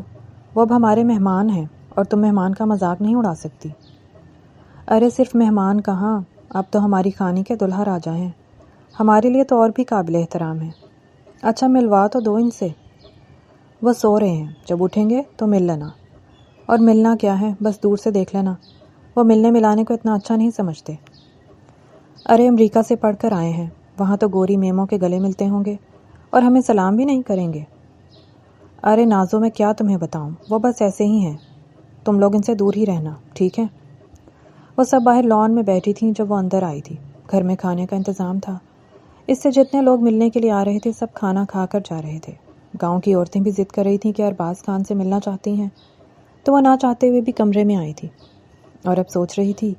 وہ اب ہمارے مہمان ہیں اور تم مہمان کا مذاق نہیں اڑا سکتی۔ ارے صرف مہمان کہاں، اب تو ہماری خانی کے دلہا راجا ہیں، ہمارے لیے تو اور بھی قابل احترام ہے۔ اچھا ملوا تو دو ان سے۔ وہ سو رہے ہیں، جب اٹھیں گے تو مل لینا۔ اور ملنا کیا ہے، بس دور سے دیکھ لینا، وہ ملنے ملانے کو اتنا اچھا نہیں سمجھتے۔ ارے امریکہ سے پڑھ کر آئے ہیں، وہاں تو گوری میموں کے گلے ملتے ہوں گے اور ہمیں سلام بھی نہیں کریں گے۔ ارے نازو میں کیا تمہیں بتاؤں، وہ بس ایسے ہی ہیں، تم لوگ ان سے دور ہی رہنا، ٹھیک ہے؟ وہ سب باہر لان میں بیٹھی تھیں جب وہ اندر آئی تھی۔ گھر میں کھانے کا انتظام تھا، اس سے جتنے لوگ ملنے کے لیے آ رہے تھے سب کھانا کھا کر جا رہے تھے۔ گاؤں کی عورتیں بھی ضد کر رہی تھیں کہ ارباز خان سے ملنا چاہتی ہیں، تو وہ نہ چاہتے ہوئے بھی کمرے میں آئی تھی، اور اب سوچ رہی تھی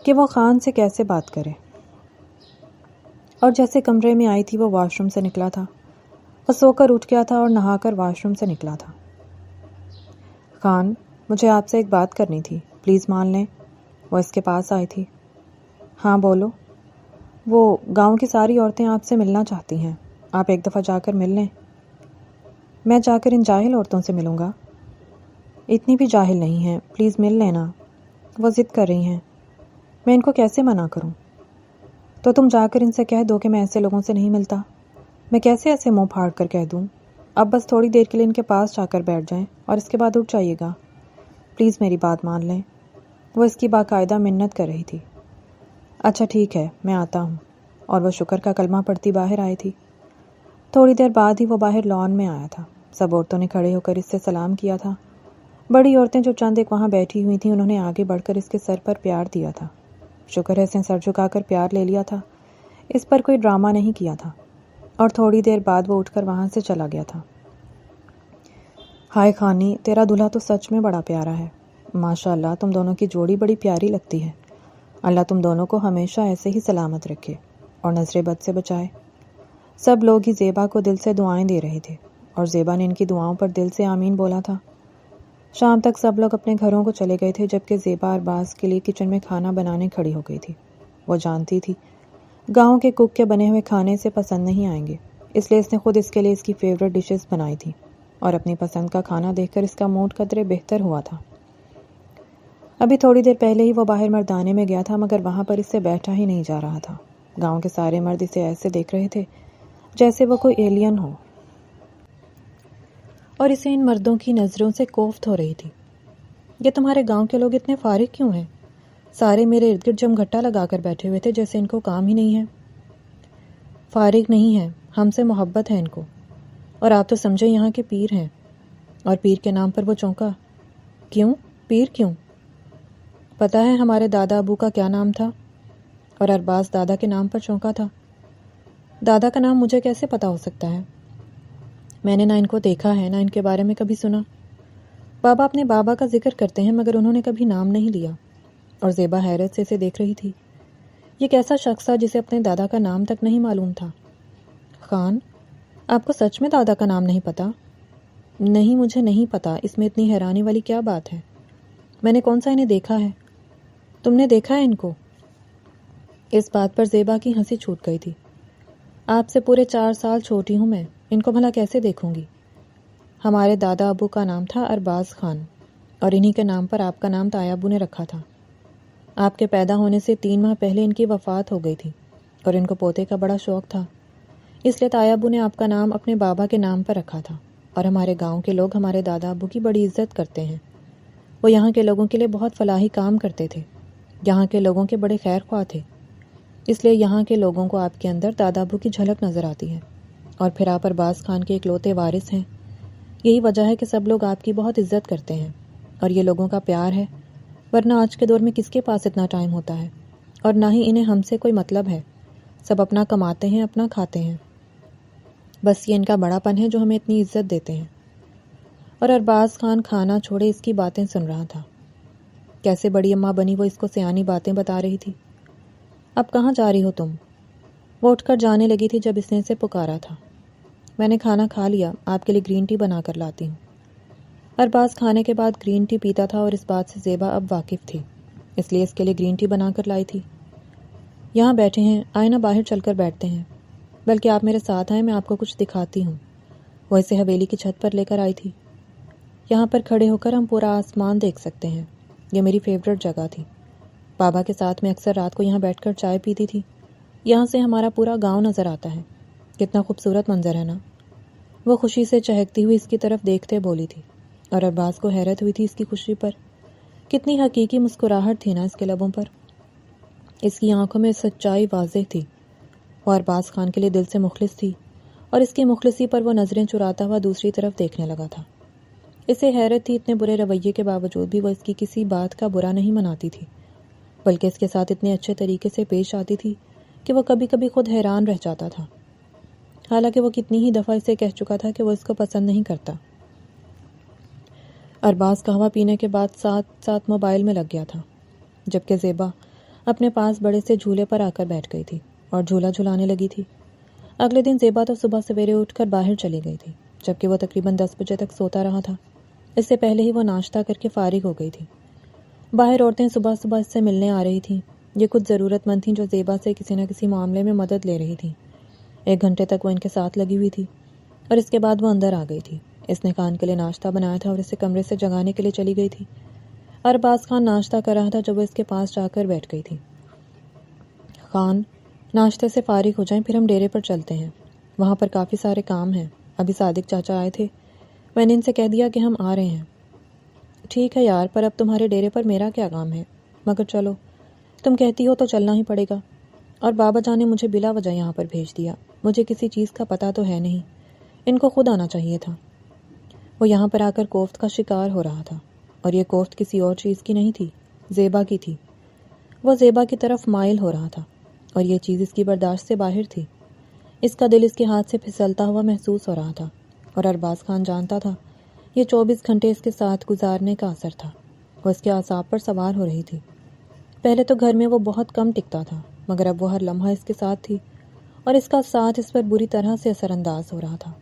کہ وہ خان سے کیسے بات کرے۔ اور جیسے کمرے میں آئی تھی وہ واش روم سے نکلا تھا۔ وہ سو کر اٹھ گیا تھا اور نہا کر واش روم سے نکلا تھا۔ خان، مجھے آپ سے ایک بات کرنی تھی، پلیز مان لیں۔ وہ اس کے پاس آئی تھی۔ ہاں بولو۔ وہ گاؤں کی ساری عورتیں آپ سے ملنا چاہتی ہیں، آپ ایک دفعہ جا کر مل لیں۔ میں جا کر ان جاہل عورتوں سے ملوں گا؟ اتنی بھی جاہل نہیں ہیں، پلیز مل لینا۔ وہ ضد کر رہی ہیں۔ میں ان کو کیسے منع کروں؟ تو تم جا کر ان سے کہہ دو کہ میں ایسے لوگوں سے نہیں ملتا۔ میں کیسے ایسے منہ پھاڑ کر کہہ دوں؟ اب بس تھوڑی دیر کے لیے ان کے پاس جا کر بیٹھ جائیں اور اس کے بعد اٹھ جائیے گا۔ پلیز میری بات مان لیں۔ وہ اس کی باقاعدہ منت کر رہی تھی۔ اچھا ٹھیک ہے، میں آتا ہوں۔ اور وہ شکر کا کلمہ پڑھتی باہر آئی تھی۔ تھوڑی دیر بعد ہی وہ باہر لان میں آیا تھا۔ سب عورتوں نے کھڑے ہو کر اس سے سلام کیا تھا۔ بڑی عورتیں جو چند ایک وہاں بیٹھی ہوئی تھیں انہوں نے آگے بڑھ کر اس کے سر پر پیار دیا تھا۔ شکر ہے اس نے سر جھکا کر پیار لے لیا تھا، اس پر کوئی ڈرامہ نہیں کیا تھا، اور تھوڑی دیر بعد وہ اٹھ کر وہاں سے چلا گیا تھا۔ ہائے خانی، تیرا دلہا تو سچ میں بڑا پیارا ہے۔ ماشاء اللہ، تم دونوں کی جوڑی بڑی پیاری لگتی ہے۔ اللہ تم دونوں کو ہمیشہ ایسے ہی سلامت رکھے اور نظر بد سے بچائے۔ سب لوگ ہی زیبا کو دل سے دعائیں دے رہے تھے اور زیبا نے ان کی دعاؤں پر دل سے آمین بولا تھا۔ شام تک سب لوگ اپنے گھروں کو چلے گئے تھے جبکہ زیبا ارباز کے لیے کچن میں کھانا بنانے کھڑی ہو گئی تھی۔ وہ جانتی تھی گاؤں کے کک کے بنے ہوئے کھانے سے پسند نہیں آئیں گے، اس لیے اس نے خود اس کے لیے اس کی فیورٹ ڈشز بنائی تھی، اور اپنی پسند کا کھانا دیکھ کر اس کا موڈ قدرے بہتر ہوا تھا۔ ابھی تھوڑی دیر پہلے ہی وہ باہر مردانے میں گیا تھا مگر وہاں پر اس سے بیٹھا ہی نہیں جا رہا تھا۔ گاؤں کے سارے مرد اسے ایسے دیکھ رہے تھے جیسے وہ کوئی ایلین ہو، اور اسے ان مردوں کی نظروں سے کوفت ہو رہی تھی۔ یہ تمہارے گاؤں کے لوگ اتنے فارغ کیوں ہیں؟ سارے میرے ارد گرد جمگھٹا لگا کر بیٹھے ہوئے تھے جیسے ان کو کام ہی نہیں ہے۔ فارغ نہیں ہے، ہم سے محبت ہے ان کو، اور آپ تو سمجھے یہاں کے پیر ہیں۔ اور پیر کے نام پر وہ چونکا۔ کیوں؟ پیر کیوں؟ پتہ ہے ہمارے دادا ابو کا کیا نام تھا؟ اور ارباز دادا کے نام پر چونکا تھا۔ دادا کا نام مجھے کیسے پتہ ہو سکتا ہے؟ میں نے نہ ان کو دیکھا ہے نہ ان کے بارے میں کبھی سنا۔ بابا اپنے بابا کا ذکر کرتے ہیں مگر انہوں نے کبھی نام نہیں لیا۔ اور زیبا حیرت سے اسے دیکھ رہی تھی۔ یہ کیسا شخص تھا جسے اپنے دادا کا نام تک نہیں معلوم تھا؟ خان، آپ کو سچ میں دادا کا نام نہیں پتا؟ نہیں، مجھے نہیں پتا۔ اس میں اتنی حیرانی والی کیا بات ہے؟ میں نے کون سا انہیں دیکھا ہے؟ تم نے دیکھا ہے ان کو؟ اس بات پر زیبا کی ہنسی چھوٹ گئی تھی۔ آپ سے پورے 4 سال چھوٹی ہوں میں، ان کو بھلا کیسے دیکھوں گی؟ ہمارے دادا ابو کا نام تھا ارباز خان، اور انہی کے نام پر آپ کا نام تایا ابو نے رکھا تھا۔ آپ کے پیدا ہونے سے 3 ماہ پہلے ان کی وفات ہو گئی تھی، اور ان کو پوتے کا بڑا شوق تھا، اس لیے تایا ابو نے آپ کا نام اپنے بابا کے نام پر رکھا تھا۔ اور ہمارے گاؤں کے لوگ ہمارے دادا ابو کی بڑی عزت کرتے ہیں۔ وہ یہاں کے لوگوں کے لیے بہت فلاحی کام کرتے تھے، یہاں کے لوگوں کے بڑے خیر خواہ تھے، اس لیے یہاں کے لوگوں کو آپ کے اندر دادا ابو کی جھلک نظر آتی ہے، اور پھر آپ ارباز خان کے اکلوتے وارث ہیں۔ یہی وجہ ہے کہ سب لوگ آپ کی بہت عزت کرتے ہیں، اور یہ لوگوں کا پیار ہے، ورنہ آج کے دور میں کس کے پاس اتنا ٹائم ہوتا ہے، اور نہ ہی انہیں ہم سے کوئی مطلب ہے۔ سب اپنا کماتے ہیں، اپنا کھاتے ہیں، بس یہ ان کا بڑا پن ہے جو ہمیں اتنی عزت دیتے ہیں۔ اور ارباز خان کھانا چھوڑے اس کی باتیں سن رہا تھا۔ کیسے بڑی اماں بنی وہ اس کو سیانی باتیں بتا رہی تھی۔ اب کہاں جا رہی ہو تم؟ وہ اٹھ کر جانے لگی تھی جب اس نے اسے پکارا تھا۔ میں نے کھانا کھا لیا، آپ کے لیے گرین ٹی بنا کر لاتی ہوں۔ ارباز کھانے کے بعد گرین ٹی پیتا تھا اور اس بات سے زیبا اب واقف تھی، اس لیے اس کے لیے گرین ٹی بنا کر لائی تھی۔ یہاں بیٹھے ہیں، آئے نا باہر چل کر بیٹھتے ہیں، بلکہ آپ میرے ساتھ آئیں، میں آپ کو کچھ دکھاتی ہوں۔ وہ اسے حویلی کی چھت پر لے کر آئی تھی۔ یہاں پر کھڑے ہو کر ہم پورا آسمان دیکھ سکتے ہیں، یہ میری فیورٹ جگہ تھی۔ بابا کے ساتھ میں اکثر رات کو یہاں بیٹھ کر چائے پیتی تھی، یہاں سے ہمارا پورا گاؤں نظر آتا ہے، کتنا خوبصورت منظر ہے نا؟ وہ خوشی سے چہکتی ہوئی اس کی طرف دیکھتے بولی تھی، اور ارباز کو حیرت ہوئی تھی اس کی خوشی پر۔ کتنی حقیقی مسکراہٹ تھی نا اس کے لبوں پر، اس کی آنکھوں میں سچائی واضح تھی۔ وہ ارباز خان کے لیے دل سے مخلص تھی، اور اس کی مخلصی پر وہ نظریں چراتا ہوا دوسری طرف دیکھنے لگا تھا۔ اسے حیرت تھی اتنے برے رویے کے باوجود بھی وہ اس کی کسی بات کا برا نہیں مناتی تھی، بلکہ اس کے ساتھ اتنے اچھے طریقے سے پیش آتی تھی کہ وہ کبھی کبھی خود حیران رہ جاتا تھا، حالانکہ وہ کتنی ہی دفعہ اسے کہہ چکا تھا کہ وہ اس کو پسند نہیں کرتا۔ ارباز قہوہ پینے کے بعد ساتھ ساتھ موبائل میں لگ گیا تھا، جبکہ زیبا اپنے پاس بڑے سے جھولے پر آ کر بیٹھ گئی تھی اور جھولا جھلانے لگی تھی۔ اگلے دن زیبا تو صبح سویرے اٹھ کر باہر چلی گئی تھی، جبکہ وہ تقریباً 10 بجے تک سوتا رہا تھا۔ اس سے پہلے ہی وہ ناشتہ کر کے فارغ ہو گئی تھی۔ باہر عورتیں صبح صبح اس سے ملنے آ رہی تھیں۔ یہ کچھ ضرورت مند تھیں جو زیبا سے کسی نہ کسی معاملے میں مدد لے رہی تھیں۔ 1 گھنٹے تک وہ ان کے ساتھ لگی ہوئی تھی اور اس کے بعد وہ اندر آ گئی تھی۔ اس نے خان کے لیے ناشتہ بنایا تھا اور اسے کمرے سے جگانے کے لیے چلی گئی تھی۔ ارباز خان ناشتہ کر رہا تھا جب وہ اس کے پاس جا کر بیٹھ گئی تھی۔ خان، ناشتے سے فارغ ہو جائیں پھر ہم ڈیرے پر چلتے ہیں، وہاں پر کافی سارے کام ہیں۔ ابھی صادق چاچا آئے تھے، میں نے ان سے کہہ دیا کہ ہم آ رہے ہیں۔ ٹھیک ہے یار، پر اب تمہارے ڈیرے پر میرا کیا کام ہے؟ مگر چلو، تم کہتی ہو تو چلنا ہی پڑے گا۔ اور بابا جان نے مجھے بلا وجہ یہاں پر بھیج دیا، مجھے کسی چیز کا پتہ تو ہے نہیں، ان کو خود آنا چاہیے تھا۔ وہ یہاں پر آ کر کوفت کا شکار ہو رہا تھا، اور یہ کوفت کسی اور چیز کی نہیں تھی، زیبا کی تھی۔ وہ زیبا کی طرف مائل ہو رہا تھا اور یہ چیز اس کی برداشت سے باہر تھی۔ اس کا دل اس کے ہاتھ سے پھسلتا ہوا محسوس ہو رہا تھا، اور ارباز خان جانتا تھا یہ 24 گھنٹے اس کے ساتھ گزارنے کا اثر تھا۔ وہ اس کے اعصاب پر سوار ہو رہی تھی۔ پہلے تو گھر میں وہ بہت کم ٹکتا تھا، مگر اب وہ ہر لمحہ اس کے ساتھ تھی، اور اس کا ساتھ اس پر بری طرح سے اثر انداز ہو رہا تھا۔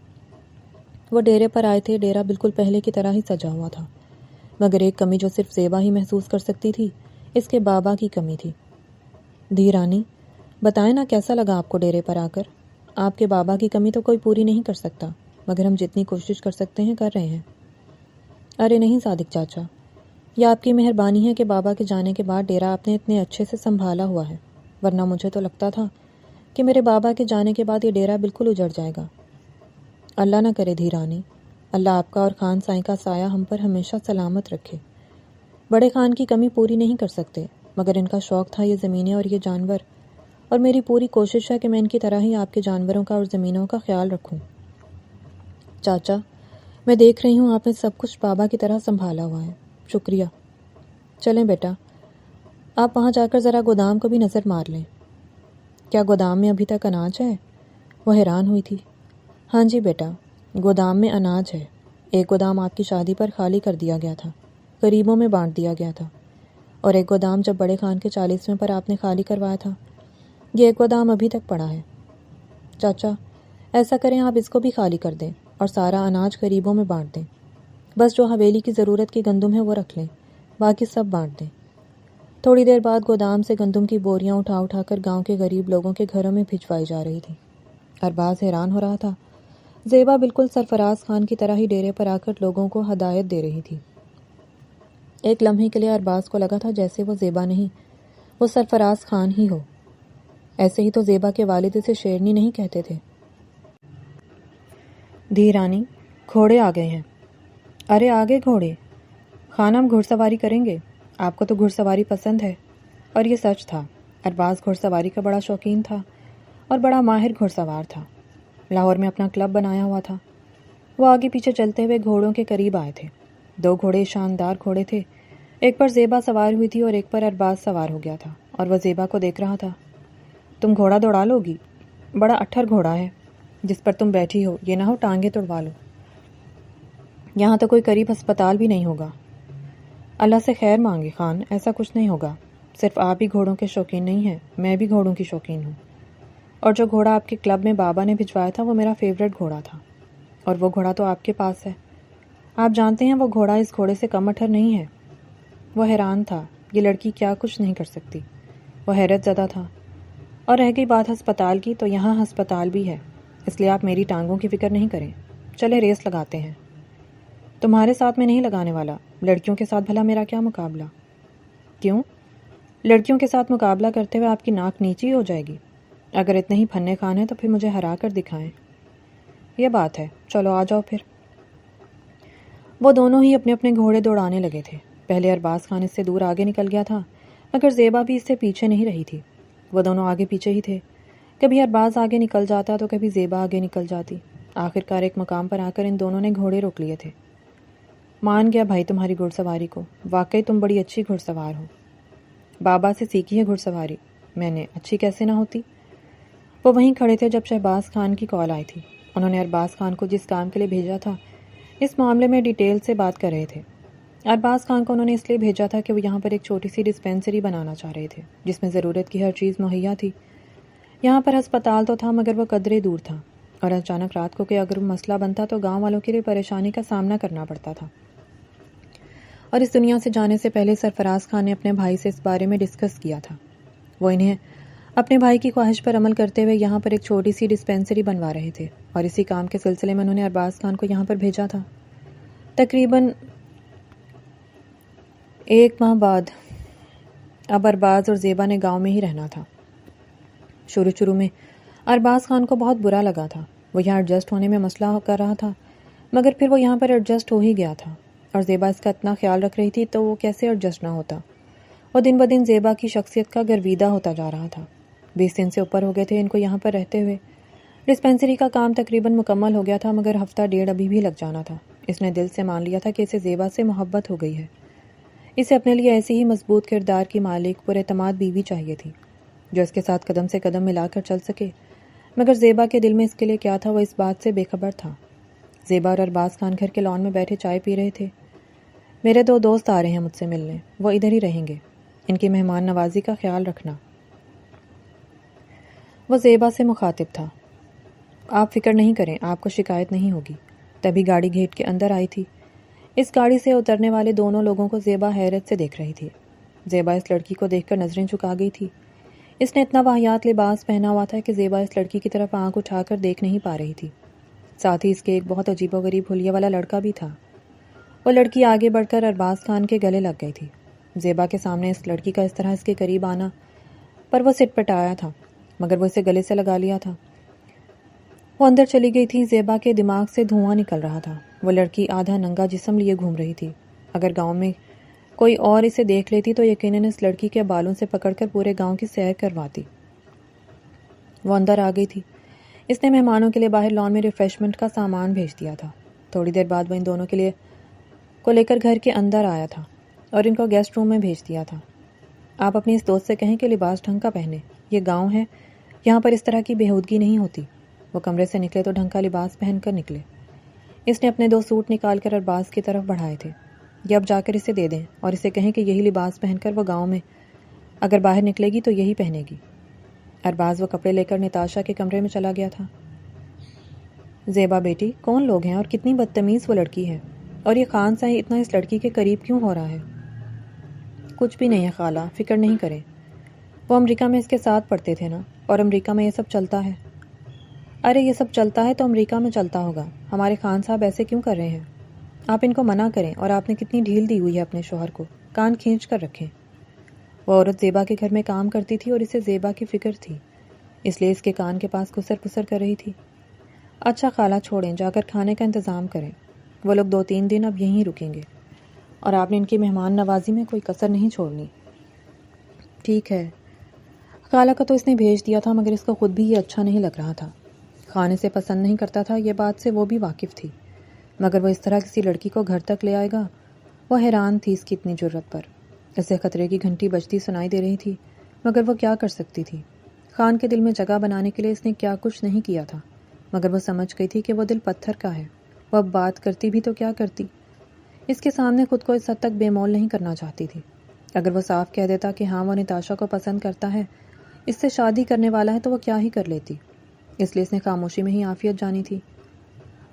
وہ ڈیرے پر آئے تھے، ڈیرا بالکل پہلے کی طرح ہی سجا ہوا تھا، مگر ایک کمی جو صرف زیبا ہی محسوس کر سکتی تھی، اس کے بابا کی کمی تھی۔ دھی رانی، بتائیں نا کیسا لگا آپ کو ڈیرے پر آ کر؟ آپ کے بابا کی کمی تو کوئی پوری نہیں کر سکتا، مگر ہم جتنی کوشش کر سکتے ہیں کر رہے ہیں۔ ارے نہیں صادق چاچا، یہ آپ کی مہربانی ہے کہ بابا کے جانے کے بعد ڈیرا آپ نے اتنے اچھے سے سنبھالا ہوا ہے، ورنہ مجھے تو لگتا تھا کہ میرے بابا کے جانے کے بعد یہ ڈیرا بالکل اجڑ جائے گا۔ اللہ نہ کرے دھی رانی، اللہ آپ کا اور خان سائیں کا سایہ ہم پر ہمیشہ سلامت رکھے۔ بڑے خان کی کمی پوری نہیں کر سکتے، مگر ان کا شوق تھا یہ زمینیں اور یہ جانور، اور میری پوری کوشش ہے کہ میں ان کی طرح ہی آپ کے جانوروں کا اور زمینوں کا خیال رکھوں۔ چاچا، میں دیکھ رہی ہوں آپ نے سب کچھ بابا کی طرح سنبھالا ہوا ہے، شکریہ۔ چلیں بیٹا، آپ وہاں جا کر ذرا گودام کو بھی نظر مار لیں۔ کیا گودام میں ابھی تک اناج ہے؟ وہ حیران ہوئی تھی۔ ہاں جی بیٹا، گودام میں اناج ہے۔ ایک گودام آپ کی شادی پر خالی کر دیا گیا تھا، غریبوں میں بانٹ دیا گیا تھا، اور ایک گودام جب بڑے خان کے 40ویں پر آپ نے خالی کروایا تھا۔ یہ ایک گودام ابھی تک پڑا ہے۔ چاچا، ایسا کریں آپ اس کو بھی خالی کر دیں اور سارا اناج غریبوں میں بانٹ دیں۔ بس جو حویلی کی ضرورت کی گندم ہے وہ رکھ لیں، باقی سب بانٹ دیں۔ تھوڑی دیر بعد گودام سے گندم کی بوریاں اٹھا اٹھا کر گاؤں کے غریب لوگوں کے گھروں میں بھجوائی جا رہی تھی۔ ارباز حیران ہو رہا تھا۔ زیبا بالکل سرفراز خان کی طرح ہی ڈیرے پر آ کر لوگوں کو ہدایت دے رہی تھی۔ ایک لمحے کے لیے ارباز کو لگا تھا جیسے وہ زیبا نہیں، وہ سرفراز خان ہی ہو۔ ایسے ہی تو زیبا کے والد اسے شیرنی نہیں کہتے تھے۔ دھی رانی، گھوڑے آ گئے ہیں۔ ارے آگے گھوڑے؟ خان ہم گھڑ سواری کریں گے، آپ کو تو گھڑ سواری پسند ہے۔ اور یہ سچ تھا، ارباز گھڑ سواری کا بڑا شوقین تھا اور بڑا ماہر گھڑ سوار تھا۔ لاہور میں اپنا کلب بنایا ہوا تھا۔ وہ آگے پیچھے چلتے ہوئے گھوڑوں کے قریب آئے تھے۔ 2 گھوڑے شاندار گھوڑے تھے، ایک پر زیبا سوار ہوئی تھی اور ایک پر ارباز سوار ہو گیا تھا، اور وہ زیبا کو دیکھ رہا تھا۔ تم گھوڑا دوڑا لو گی؟ بڑا اٹھر گھوڑا ہے جس پر تم بیٹھی ہو، یہ نہ ہو ٹانگیں توڑوا لو۔ یہاں تو کوئی قریب ہسپتال بھی نہیں ہوگا۔ اللہ سے خیر مانگے خان، ایسا کچھ نہیں ہوگا۔ صرف آپ ہی گھوڑوں کے شوقین نہیں ہیں، میں بھی گھوڑوں کی شوقین ہوں، اور جو گھوڑا آپ کے کلب میں بابا نے بھجوایا تھا وہ میرا فیورٹ گھوڑا تھا، اور وہ گھوڑا تو آپ کے پاس ہے۔ آپ جانتے ہیں وہ گھوڑا اس گھوڑے سے کم اٹھر نہیں ہے۔ وہ حیران تھا، یہ لڑکی کیا کچھ نہیں کر سکتی۔ وہ حیرت زدہ تھا۔ اور رہ گئی بات ہسپتال کی، تو یہاں ہسپتال بھی ہے، اس لیے آپ میری ٹانگوں کی فکر نہیں کریں۔ چلے ریس لگاتے ہیں۔ تمہارے ساتھ میں نہیں لگانے والا، لڑکیوں کے ساتھ بھلا میرا کیا مقابلہ؟ کیوں؟ لڑکیوں کے ساتھ مقابلہ کرتے ہوئے آپ کی ناک نیچی ہو جائے گی۔ اگر اتنے ہی پھنے خان ہیں تو پھر مجھے ہرا کر دکھائیں۔ یہ بات ہے، چلو آ جاؤ پھر۔ وہ دونوں ہی اپنے اپنے گھوڑے دوڑانے لگے تھے۔ پہلے ارباز خان اس سے دور آگے نکل گیا تھا، مگر زیبا بھی اس سے پیچھے نہیں رہی تھی۔ وہ دونوں آگے پیچھے ہی تھے، کبھی ارباز آگے نکل جاتا تو کبھی زیبا آگے نکل جاتی۔ آخرکار ایک مقام پر آ کر ان دونوں نے گھوڑے روک لیے تھے۔ مان گیا بھائی تمہاری گھڑ سواری کو، واقعی تم بڑی اچھی گھڑ سوار ہو۔ بابا سے سیکھی ہے گھڑ سواری، میں نے، اچھی کیسے نہ ہوتی۔ وہ وہیں کھڑے تھے جب شہباز خان کی کال آئی تھی۔ انہوں نے ارباز خان کو جس کام کے لیے بھیجا تھا اس معاملے میں ڈیٹیل سے بات کر رہے تھے۔ ارباز خان کو انہوں نے اس لیے بھیجا تھا کہ وہ یہاں پر ایک چھوٹی سی ڈسپینسری بنانا چاہ رہے تھے جس میں ضرورت کی ہر چیز مہیا تھی۔ یہاں پر ہسپتال تو تھا مگر وہ قدرے دور تھا، اور اچانک رات کو کہ اگر مسئلہ بنتا تو گاؤں والوں کے لیے پریشانی کا سامنا کرنا پڑتا تھا۔ اور اس دنیا سے جانے سے پہلے سرفراز خان نے اپنے بھائی سے اس بارے میں ڈسکس کیا تھا۔ وہ انہیں اپنے بھائی کی خواہش پر عمل کرتے ہوئے یہاں پر ایک چھوٹی سی ڈسپینسری بنوا رہے تھے، اور اسی کام کے سلسلے میں انہوں نے ارباز خان کو یہاں پر بھیجا تھا۔ تقریباً 1 ماہ بعد اب ارباز اور زیبا نے گاؤں میں ہی رہنا تھا۔ شروع میں ارباز خان کو بہت برا لگا تھا۔ وہ یہاں ایڈجسٹ ہونے میں مسئلہ کر رہا تھا، مگر پھر وہ یہاں پر ایڈجسٹ ہو ہی گیا تھا، اور زیبا اس کا اتنا خیال رکھ رہی تھی تو وہ کیسے ایڈجسٹ نہ ہوتا۔ وہ دن بدن زیبا کی شخصیت کا گرویدہ ہوتا جا رہا تھا۔ 20 دن سے اوپر ہو گئے تھے ان کو یہاں پر رہتے ہوئے۔ ڈسپینسری کا کام تقریباً مکمل ہو گیا تھا، مگر ہفتہ ڈیڑھ ابھی بھی لگ جانا تھا۔ اس نے دل سے مان لیا تھا کہ اسے زیبا سے محبت ہو گئی ہے۔ اسے اپنے لیے ایسی ہی مضبوط کردار کی مالک، پر اعتماد بیوی چاہیے تھی، جو اس کے ساتھ قدم سے قدم ملا کر چل سکے۔ مگر زیبا کے دل میں اس کے لیے کیا تھا، وہ اس بات سے بے خبر تھا۔ زیبا اور ارباز خان گھر کے لان میں بیٹھے چائے پی رہے تھے۔ میرے 2 دوست آ رہے ہیں مجھ سے ملنے، وہ ادھر ہی رہیں گے، ان کی مہمان نوازی کا خیال رکھنا۔ وہ زیبا سے مخاطب تھا۔ آپ فکر نہیں کریں، آپ کو شکایت نہیں ہوگی۔ تبھی گاڑی گیٹ کے اندر آئی تھی۔ اس گاڑی سے اترنے والے دونوں لوگوں کو زیبا حیرت سے دیکھ رہی تھی۔ زیبا اس لڑکی کو دیکھ کر نظریں جھکا گئی تھی۔ اس نے اتنا واہیات لباس پہنا ہوا تھا کہ زیبا اس لڑکی کی طرف آنکھ اٹھا کر دیکھ نہیں پا رہی تھی۔ ساتھ ہی اس کے ایک بہت عجیب و غریب حلیے والا لڑکا بھی تھا۔ وہ لڑکی آگے بڑھ کر ارباز خان کے گلے لگ گئی تھی۔ زیبا کے سامنے اس لڑکی کا اس طرح اس کے قریب آنا پر وہ سٹ پٹایا تھا، مگر وہ اسے گلے سے لگا لیا تھا۔ وہ اندر چلی گئی تھی۔ زیبا کے دماغ سے دھواں نکل رہا تھا۔ وہ لڑکی آدھا ننگا جسم لیے گھوم رہی تھی۔ اگر گاؤں میں کوئی اور اسے دیکھ لیتی تو یقیناً اس لڑکی کے بالوں سے پکڑ کر پورے گاؤں کی سیر کرواتی۔ وہ اندر آ گئی تھی۔ اس نے مہمانوں کے لیے باہر لان میں ریفریشمنٹ کا سامان بھیج دیا تھا۔ تھوڑی دیر بعد وہ ان دونوں کے لیے کو لے کر گھر کے اندر آیا تھا اور ان کو گیسٹ روم میں بھیج دیا تھا۔ آپ اپنی اس دوست سے کہیں کہ لباس ڈھنگ کا پہنے، یہ گاؤں ہے، یہاں پر اس طرح کی بےہودگی نہیں ہوتی۔ وہ کمرے سے نکلے تو ڈھنگ کا لباس پہن کر نکلے۔ اس نے اپنے 2 سوٹ نکال کر ارباز کی طرف بڑھائے تھے۔ یہ اب جا کر اسے دے دیں اور اسے کہیں کہ یہی لباس پہن کر وہ گاؤں میں اگر باہر نکلے گی تو یہی پہنے گی۔ ارباز وہ کپڑے لے کر نتاشا کے کمرے میں چلا گیا تھا۔ زیبا بیٹی، کون لوگ ہیں اور کتنی بدتمیز وہ لڑکی ہے، اور یہ خان صاحب اتنا اس لڑکی کے قریب کیوں ہو رہا ہے؟ کچھ بھی نہیں ہے خالہ، فکر نہیں کریں، وہ امریکہ میں اس کے ساتھ پڑھتے تھے نا، اور امریکہ میں یہ سب چلتا ہے۔ ارے یہ سب چلتا ہے تو امریکہ میں چلتا ہوگا، ہمارے خان صاحب ایسے کیوں کر رہے ہیں؟ آپ ان کو منع کریں، اور آپ نے کتنی ڈھیل دی ہوئی ہے اپنے شوہر کو، کان کھینچ کر رکھیں۔ وہ عورت زیبا کے گھر میں کام کرتی تھی اور اسے زیبا کی فکر تھی، اس لیے اس کے کان کے پاس گسر پسر کر رہی تھی۔ اچھا خالہ چھوڑیں، جا کر کھانے کا انتظام کریں، وہ لوگ 2-3 دن اب یہیں رکیں گے، اور آپ نے ان کی مہمان نوازی میں کوئی کسر نہیں چھوڑنی۔ ٹھیک ہے۔ خالہ کا تو اس نے بھیج دیا تھا، مگر اس کو خود بھی یہ اچھا نہیں لگ رہا تھا۔ خان اسے پسند نہیں کرتا تھا، یہ بات سے وہ بھی واقف تھی، مگر وہ اس طرح کسی لڑکی کو گھر تک لے آئے گا؟ وہ حیران تھی اس کی اتنی جرت پر۔ اسے خطرے کی گھنٹی بجتی سنائی دے رہی تھی، مگر وہ کیا کر سکتی تھی؟ خان کے دل میں جگہ بنانے کے لیے اس نے کیا کچھ نہیں کیا تھا، مگر وہ سمجھ گئی تھی کہ وہ دل پتھر کا ہے۔ وہ اب بات کرتی بھی تو کیا کرتی؟ اس کے سامنے خود کو اس حد تک بے مول نہیں کرنا چاہتی تھی۔ اگر وہ صاف کہہ دیتا کہ ہاں وہ نتاشا کو پسند کرتا ہے، اس سے شادی کرنے والا ہے، تو وہ کیا ہی کر لیتی۔ اس لیے اس نے خاموشی میں ہی عافیت جانی تھی۔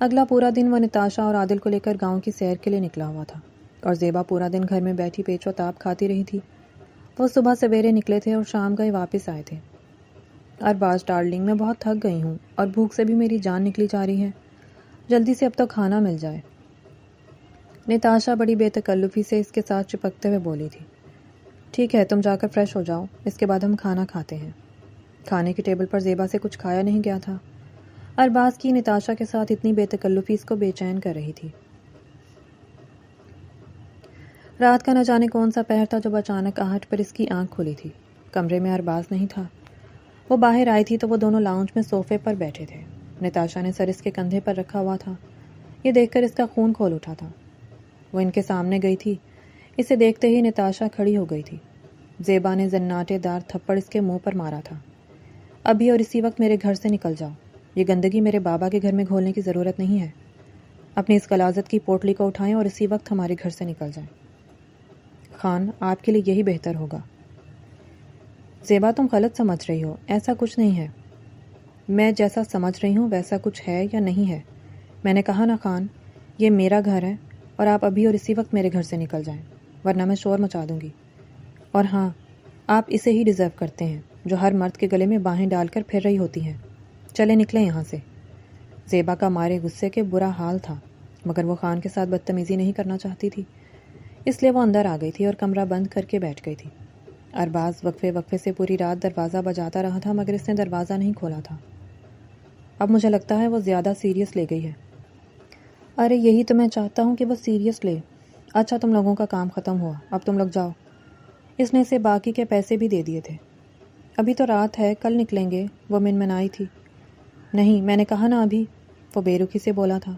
اگلا پورا دن وہ نتاشا اور عادل کو لے کر گاؤں کی سیر کے لیے نکلا ہوا تھا، اور زیبا پورا دن گھر میں بیٹھی پیچ و تاب کھاتی رہی تھی۔ وہ صبح سویرے نکلے تھے اور شام گئے واپس آئے تھے۔ ارباز ڈارلنگ، میں بہت تھک گئی ہوں اور بھوک سے بھی میری جان نکلی جا رہی ہے، جلدی سے اب تو کھانا مل جائے۔ نتاشا بڑی بے تکلفی سے اس کے ساتھ چپکتے ہوئے بولی تھی۔ ٹھیک ہے، تم جا کر فریش ہو جاؤ، اس کے بعد ہم کھانا کھاتے ہیں۔ کھانے کی ٹیبل پر زیبا سے کچھ کھایا نہیں گیا تھا۔ ارباز کی نتاشا کے ساتھ اتنی بے تکلفی اس کو بے چین کر رہی تھی۔ رات کا نہ جانے کون سا پہر تھا جب اچانک آہٹ پر اس کی آنکھ کھلی تھی۔ کمرے میں ارباز نہیں تھا۔ وہ باہر آئی تھی تو وہ دونوں لاؤنج میں صوفے پر بیٹھے تھے۔ نتاشا نے سر اس کے کندھے پر رکھا ہوا تھا۔ یہ دیکھ کر اس کا خون کھول اٹھا تھا۔ وہ ان کے سامنے گئی تھی۔ اسے دیکھتے ہی نتاشا کھڑی ہو گئی تھی۔ زیبا نے زناٹے دار تھپڑ اس کے منہ پر مارا تھا۔ ابھی اور اسی وقت میرے گھر سے نکل جاؤ، یہ گندگی میرے بابا کے گھر میں گھولنے کی ضرورت نہیں ہے۔ اپنی اس غلاظت کی پوٹلی کو اٹھائیں اور اسی وقت ہمارے گھر سے نکل جائیں۔ خان، آپ کے لیے یہی بہتر ہوگا۔ زیبا، تم غلط سمجھ رہی ہو، ایسا کچھ نہیں ہے۔ میں جیسا سمجھ رہی ہوں ویسا کچھ ہے یا نہیں ہے؟ میں نے کہا نا خان، یہ میرا گھر ہے اور آپ ابھی اور اسی وقت میرے گھر سے نکل جائیں۔ ورنہ میں شور مچا دوں گی۔ اور ہاں، آپ اسے ہی ڈیزرو کرتے ہیں جو ہر مرد کے گلے میں باہیں ڈال کر پھر رہی ہوتی ہیں۔ چلے نکلیں یہاں سے۔ زیبا کا مارے غصے کے برا حال تھا، مگر وہ خان کے ساتھ بدتمیزی نہیں کرنا چاہتی تھی، اس لیے وہ اندر آ گئی تھی اور کمرہ بند کر کے بیٹھ گئی تھی۔ ارباز وقفے سے پوری رات دروازہ بجاتا رہا تھا، مگر اس نے دروازہ نہیں کھولا تھا۔ اب مجھے لگتا ہے وہ زیادہ سیریس لے گئی ہے۔ ارے یہی تو میں چاہتا ہوں کہ وہ سیریس لے۔ اچھا تم لوگوں کا کام ختم ہوا، اب تم لوگ جاؤ۔ اس نے اسے باقی کے پیسے بھی دے دیے تھے۔ ابھی تو رات ہے، کل نکلیں گے، وہ منمنائی تھی۔ نہیں، میں نے کہا نا ابھی، وہ بے رخی سے بولا تھا،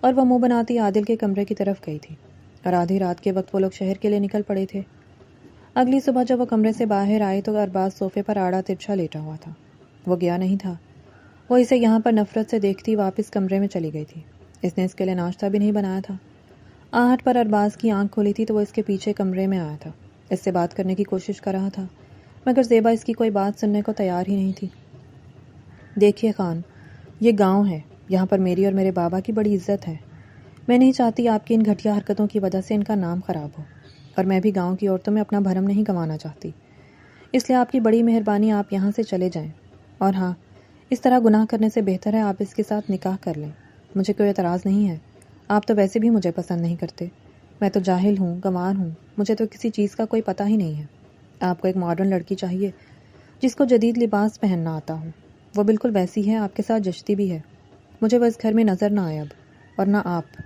اور وہ منہ بناتی عادل کے کمرے کی طرف گئی تھی۔ اور آدھی رات کے وقت وہ لوگ شہر کے لیے نکل پڑے تھے۔ اگلی صبح جب وہ کمرے سے باہر آئے تو ارباز صوفے پر آڑا ترچھا لیٹا ہوا تھا۔ وہ گیا نہیں تھا، وہ اسے یہاں پر نفرت سے دیکھتی واپس کمرے میں چلی گئی تھی۔ اس نے اس کے لیے ناشتہ بھی نہیں بنایا تھا۔ آہٹ پر ارباز کی آنکھ کھلی تھی تو وہ اس کے پیچھے کمرے میں آیا تھا، اس سے بات کرنے کی کوشش کر رہا تھا، مگر زیبا اس کی کوئی بات سننے کو تیار ہی نہیں تھی۔ دیکھیے خان، یہ گاؤں ہے، یہاں پر میری اور میرے بابا کی بڑی عزت ہے۔ میں نہیں چاہتی آپ کی ان گھٹیا حرکتوں کی وجہ سے ان کا نام خراب ہو، اور میں بھی گاؤں کی عورتوں میں اپنا بھرم نہیں گنوانا چاہتی، اس لیے آپ کی بڑی مہربانی آپ یہاں سے چلے جائیں۔ اور ہاں، اس طرح گناہ کرنے سے بہتر ہے آپ اس کے ساتھ نکاح کر لیں۔ مجھے کوئی اعتراض نہیں ہے، آپ تو ویسے بھی مجھے پسند نہیں کرتے، میں تو جاہل ہوں، گنوار ہوں، مجھے تو کسی چیز کا کوئی پتہ ہی نہیں ہے۔ آپ کو ایک ماڈرن لڑکی چاہیے جس کو جدید لباس پہننا آتا ہو، وہ بالکل ویسی ہے، آپ کے ساتھ جچتی بھی ہے۔ مجھے وہ اس گھر میں نظر نہ آئے اب، اور نہ آپ۔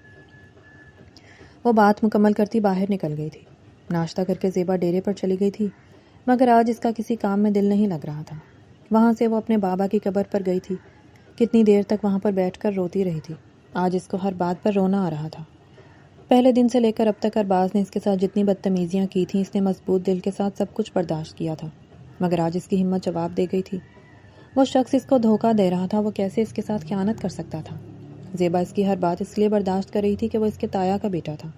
وہ بات مکمل کرتی باہر نکل گئی تھی۔ ناشتہ کر کے زیبا ڈیرے پر چلی گئی تھی، مگر آج اس کا کسی کام میں دل نہیں لگ رہا تھا۔ وہاں سے وہ اپنے بابا کی قبر پر گئی تھی، کتنی دیر تک وہاں پر بیٹھ کر روتی رہی تھی۔ آج اس کو ہر بات پر رونا آ رہا تھا۔ پہلے دن سے لے کر اب تک ارباز نے اس کے ساتھ جتنی بدتمیزیاں کی تھیں، اس نے مضبوط دل کے ساتھ سب کچھ برداشت کیا تھا، مگر آج اس کی ہمت جواب دے گئی تھی۔ وہ شخص اس کو دھوکہ دے رہا تھا، وہ کیسے اس کے ساتھ خیانت کر سکتا تھا؟ زیبا اس کی ہر بات اس لیے برداشت کر رہی تھی کہ وہ اس کے تایا کا بیٹا تھا۔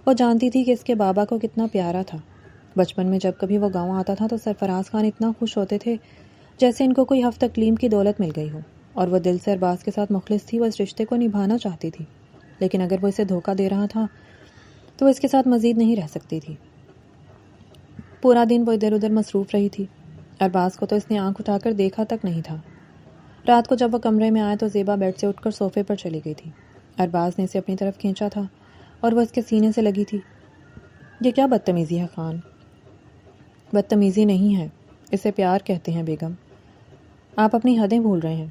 وہ جانتی تھی کہ اس کے بابا کو کتنا پیارا تھا۔ بچپن میں جب کبھی وہ گاؤں آتا تھا تو سرفراز خان اتنا خوش ہوتے تھے جیسے ان کو کوئی ہفت تکلیم کی دولت مل گئی ہو، اور وہ دل سے ارباز کے ساتھ مخلص تھی، وہ اس رشتے کو نبھانا چاہتی تھی، لیکن اگر وہ اسے دھوکہ دے رہا تھا تو وہ اس کے ساتھ مزید نہیں رہ سکتی تھی۔ پورا دن وہ ادھر ادھر مصروف رہی تھی، ارباز کو تو اس نے آنکھ اٹھا کر دیکھا تک نہیں تھا۔ رات کو جب وہ کمرے میں آیا تو زیبا بیڈ سے اٹھ کر صوفے پر چلی گئی تھی۔ ارباز نے اسے اپنی طرف کھینچا تھا اور وہ اس کے سینے سے لگی تھی۔ یہ کیا بدتمیزی ہے خان؟ بدتمیزی نہیں ہے، اسے پیار کہتے ہیں بیگم۔ آپ اپنی حدیں بھول رہے ہیں،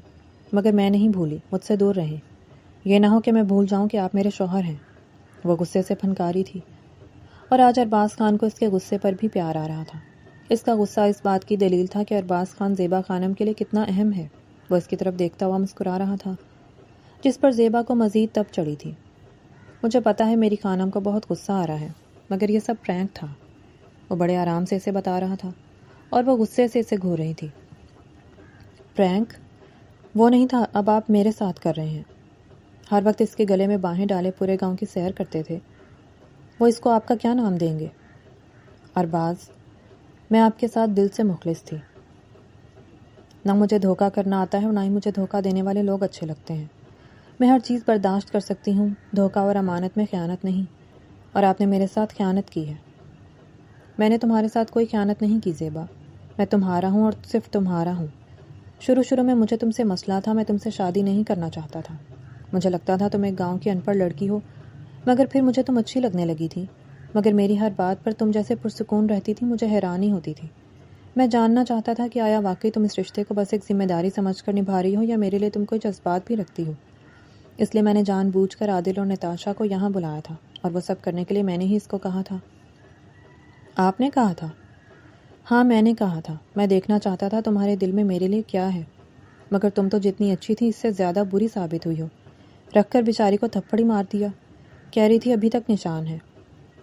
مگر میں نہیں بھولی، مجھ سے دور رہیں۔ یہ نہ ہو کہ میں بھول جاؤں کہ آپ میرے شوہر ہیں۔ وہ غصے سے پھنکاری تھی، اور آج ارباز خان کو اس کے غصے پر بھی پیار آ رہا تھا۔ اس کا غصہ اس بات کی دلیل تھا کہ ارباز خان زیبا خانم کے لیے کتنا اہم ہے۔ وہ اس کی طرف دیکھتا ہوا مسکرا رہا تھا، جس پر زیبا کو مزید تب چڑھی تھی۔ مجھے پتا ہے میری خانم کو بہت غصہ آ رہا ہے، مگر یہ سب پرینک تھا۔ وہ بڑے آرام سے اسے بتا رہا تھا، اور وہ غصے سے اسے گھور رہی تھی۔ پرینک؟ وہ نہیں تھا، اب آپ میرے ساتھ کر رہے ہیں۔ ہر وقت اس کے گلے میں باہیں ڈالے پورے گاؤں کی سیر کرتے تھے۔ وہ اس کو آپ کا کیا نام دیں گے؟ ارباز، میں آپ کے ساتھ دل سے مخلص تھی۔ نہ مجھے دھوکہ کرنا آتا ہے اور نہ ہی مجھے دھوکہ دینے والے لوگ اچھے لگتے ہیں۔ میں ہر چیز برداشت کر سکتی ہوں، دھوکہ اور امانت میں خیانت نہیں، اور آپ نے میرے ساتھ خیانت کی ہے۔ میں نے تمہارے ساتھ کوئی خیانت نہیں کی زیبا، میں تمہارا ہوں اور صرف تمہارا ہوں۔ شروع میں مجھے تم سے مسئلہ تھا، میں تم سے شادی نہیں کرنا چاہتا تھا۔ مجھے لگتا تھا تم ایک گاؤں کی ان پڑھ لڑکی ہو، مگر پھر مجھے تم اچھی لگنے لگی تھی۔ مگر میری ہر بات پر تم جیسے پرسکون رہتی تھی، مجھے حیرانی ہوتی تھی۔ میں جاننا چاہتا تھا کہ آیا واقعی تم اس رشتے کو بس ایک ذمہ داری سمجھ کر نبھا رہی ہو یا میرے لیے تم کوئی جذبات بھی رکھتی ہو۔ اس لیے میں نے جان بوجھ کر عادل اور نتاشا کو یہاں بلایا تھا، اور وہ سب کرنے کے لیے میں نے ہی اس کو کہا تھا۔ آپ نے کہا تھا؟ ہاں میں نے کہا تھا، میں دیکھنا چاہتا تھا تمہارے دل میں میرے لیے کیا ہے، مگر تم تو جتنی اچھی تھی اس سے زیادہ بری ثابت ہوئی ہو۔ رکھ کر بیچاری کو تھپڑ ہی مار دیا، کہہ رہی تھی ابھی تک نشان ہے۔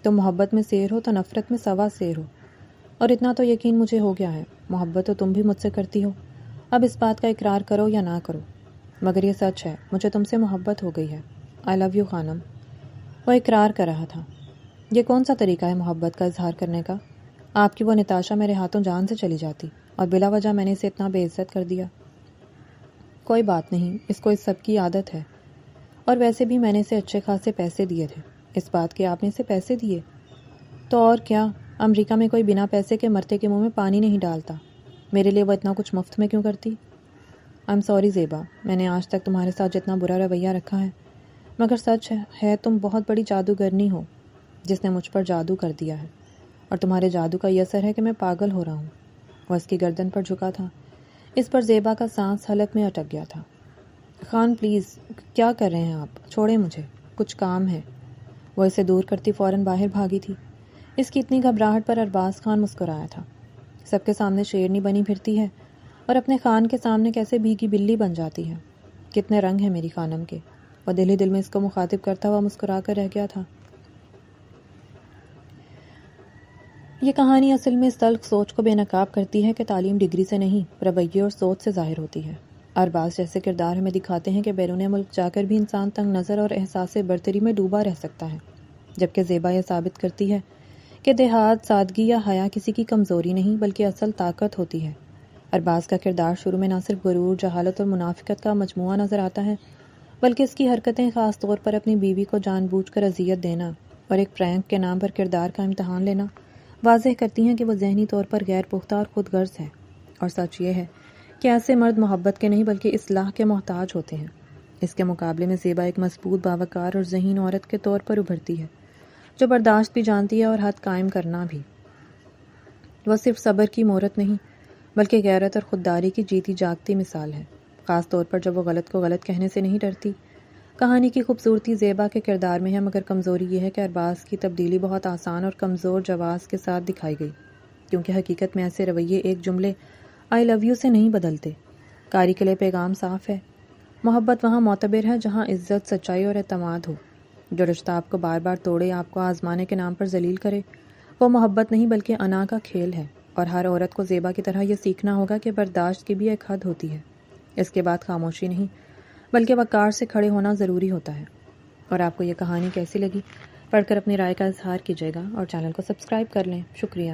تم محبت میں سیر ہو تو نفرت میں سوا سیر ہو، اور اتنا تو یقین مجھے ہو گیا ہے، محبت تو تم بھی مجھ سے کرتی ہو۔ اب اس بات کا اقرار کرو یا نہ کرو، مگر یہ سچ ہے، مجھے تم سے محبت ہو گئی ہے۔ آئی لو یو خانم۔ وہ اقرار کر رہا تھا۔ یہ کون سا طریقہ ہے محبت کا اظہار کرنے کا؟ آپ کی وہ نتاشا میرے ہاتھوں جان سے چلی جاتی، اور بلا وجہ میں نے اسے اتنا بے عزت کر دیا۔ کوئی بات نہیں، اس کو اس سب کی عادت ہے، اور ویسے بھی میں نے اسے اچھے خاصے پیسے دیے تھے۔ اس بات کے آپ نے اسے پیسے دیے؟ تو اور کیا، امریکہ میں کوئی بنا پیسے کے مرتے کے منہ میں پانی نہیں ڈالتا، میرے لیے وہ اتنا کچھ مفت میں کیوں کرتی؟ I'm sorry زیبا، میں نے آج تک تمہارے ساتھ جتنا برا رویہ رکھا ہے، مگر سچ ہے تم بہت بڑی جادوگرنی ہو جس نے مجھ پر جادو کر دیا ہے، اور تمہارے جادو کا یہ اثر ہے کہ میں پاگل ہو رہا ہوں۔ وہ اس کی گردن پر جھکا تھا، اس پر زیبا کا سانس حلق میں اٹک گیا تھا۔ خان پلیز، کیا کر رہے ہیں آپ؟ چھوڑیں مجھے، کچھ کام ہے۔ وہ اسے دور کرتی فوراً باہر بھاگی تھی۔ اس کی اتنی گھبراہٹ پر ارباز خان مسکرایا تھا۔ سب کے سامنے شیرنی بنی پھرتی ہے اور اپنے خان کے سامنے کیسے بھیگی بلی بن جاتی ہے۔ کتنے رنگ ہیں میری خانم کے۔ وہ دل ہی دل میں اس کو مخاطب کرتا ہوا مسکرا کر رہ گیا تھا۔ یہ کہانی اصل میں اس تلخ سوچ کو بے نقاب کرتی ہے کہ تعلیم ڈگری سے نہیں، رویے اور سوچ سے ظاہر ہوتی ہے۔ ارباز جیسے کردار ہمیں دکھاتے ہیں کہ بیرون ملک جا کر بھی انسان تنگ نظر اور احساس برتری میں ڈوبا رہ سکتا ہے، جبکہ زیبا یہ ثابت کرتی ہے کہ دیہات، سادگی یا حیا کسی کی کمزوری نہیں بلکہ اصل طاقت ہوتی ہے۔ ارباز کا کردار شروع میں نہ صرف غرور، جہالت اور منافقت کا مجموعہ نظر آتا ہے، بلکہ اس کی حرکتیں خاص طور پر اپنی بیوی کو جان بوجھ کر اذیت دینا اور ایک پرینک کے نام پر کردار کا امتحان لینا واضح کرتی ہیں کہ وہ ذہنی طور پر غیر پختہ اور خود غرض ہے۔ اور سچ یہ ہے کہ ایسے مرد محبت کے نہیں بلکہ اصلاح کے محتاج ہوتے ہیں۔ اس کے مقابلے میں زیبا ایک مضبوط، باوقار اور ذہین عورت کے طور پر ابھرتی ہے، جو برداشت بھی جانتی ہے اور حد قائم کرنا بھی۔ وہ صرف صبر کی مہرت نہیں بلکہ غیرت اور خودداری کی جیتی جاگتی مثال ہے، خاص طور پر جب وہ غلط کو غلط کہنے سے نہیں ڈرتی۔ کہانی کی خوبصورتی زیبا کے کردار میں ہے، مگر کمزوری یہ ہے کہ ارباز کی تبدیلی بہت آسان اور کمزور جواز کے ساتھ دکھائی گئی، کیونکہ حقیقت میں ایسے رویے ایک جملے آئی لو یو سے نہیں بدلتے۔ قاری کے لیے پیغام صاف ہے، محبت وہاں معتبر ہے جہاں عزت، سچائی اور اعتماد ہو۔ جو رشتہ آپ کو بار بار توڑے، آپ کو آزمانے کے نام پر ذلیل کرے، وہ محبت نہیں بلکہ انا کا کھیل ہے۔ اور ہر عورت کو زیبا کی طرح یہ سیکھنا ہوگا کہ برداشت کی بھی ایک حد ہوتی ہے، اس کے بعد خاموشی نہیں بلکہ وقار سے کھڑے ہونا ضروری ہوتا ہے۔ اور آپ کو یہ کہانی کیسی لگی؟ پڑھ کر اپنی رائے کا اظہار کیجیے گا اور چینل کو سبسکرائب کر لیں۔ شکریہ۔